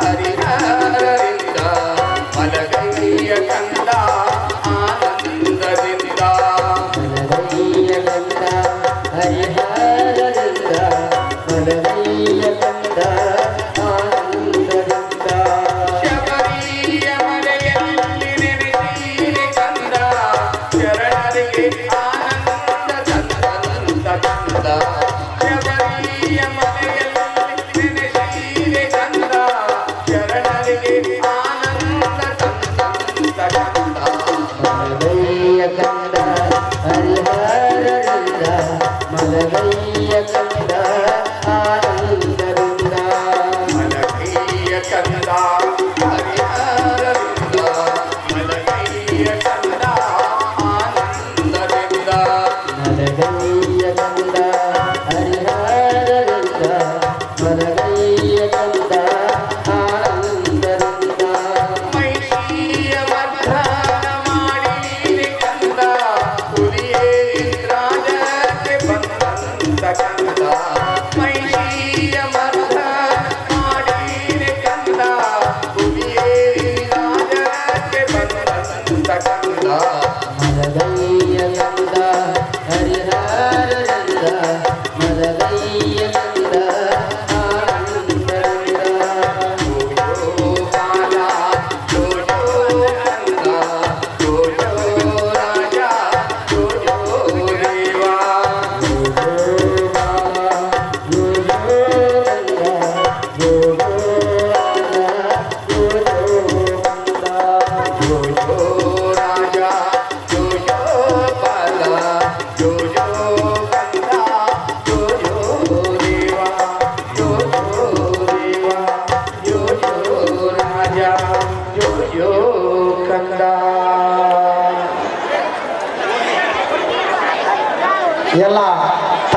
ಹರಿಹರರಿಂದ ಮಲಗೈಯ ಕಂದ ಆನಂದದಿಂದ ಮಲಗೈಯ ಕಂದ ಹರಿಹರರಿಂದ ಮಲಗೈಯ ಕಂದ ಆನಂದದಿಂದ ಶಬರಿಯ ಮಲೆಯಲ್ಲಿ ನೆನೆದೀನಿ ಕಂದ ಶರಣರಿಗೆ ಆನಂದ ತಂದಂತ ಕಂದ ಶಬರಿಯ ಮಲೆಯಲ್ಲಿ ನೆನೆದೀನಿ ಕಂದ ಶರಣರಿಗೆ ಆನಂದ ತಂದಂತ ಕಂದ ಮಲಗೈಯ ಕಂದ ಹರಿಹರರಿಂದ ಮಲಗೈಯ ಕಂದ ಆನಂದರಿಂದ ಮಲಗೈಯ ಕಂದ ಹರಿಹರರಿಂದ ಮಲಗೈಯ ಕಂದ ಆನಂದರಿಂದ ಮಲಗೈಯ ಕಂದ ಹರಿಹರರಿಂದ ಮಲಗೈಯ ಕಂದ ಆನಂದರಿಂದ ಮೈಷಿಯ ಮರ್ಧನ ಮಾಡಿ ಕಂದ ಹುಲಿಯೇ ರಾಜಕ್ಕೆ ಬಂದಂತ ಕಂದ ಮೈಷಿಯ ಮರ್ಧನ ಮಾಡಿ ಕಂದ ಹುಲಿಯೇ ರಾಜಕ್ಕೆ ಬಂದಂತ ಕಂದ ಮಲಗೈಯ ಕಂದ ಹರಿಹರರಿಂದ ಮಲಗೈಯ ಕಂದ ಆನಂದರಿಂದ ಜೋ ಬಾಲ ಜೋ ಕಂದ ಜೋ ರಾಜ ಜೋ ದೇವ ಜೋ ಬಾಲ ಜೋ ಕಂದ ಜೋ ರಾಜ ಜೋ ಕಂದ ಜೋ ರಾಜ ಜೋ ಬಾಲ ಜೋ ಕಂದ ಜೋ ದೇವ ಜೋ ದೇವ ಜೋ ರಾಜ ಜೋ ಕಂದ ಎಲ್ಲ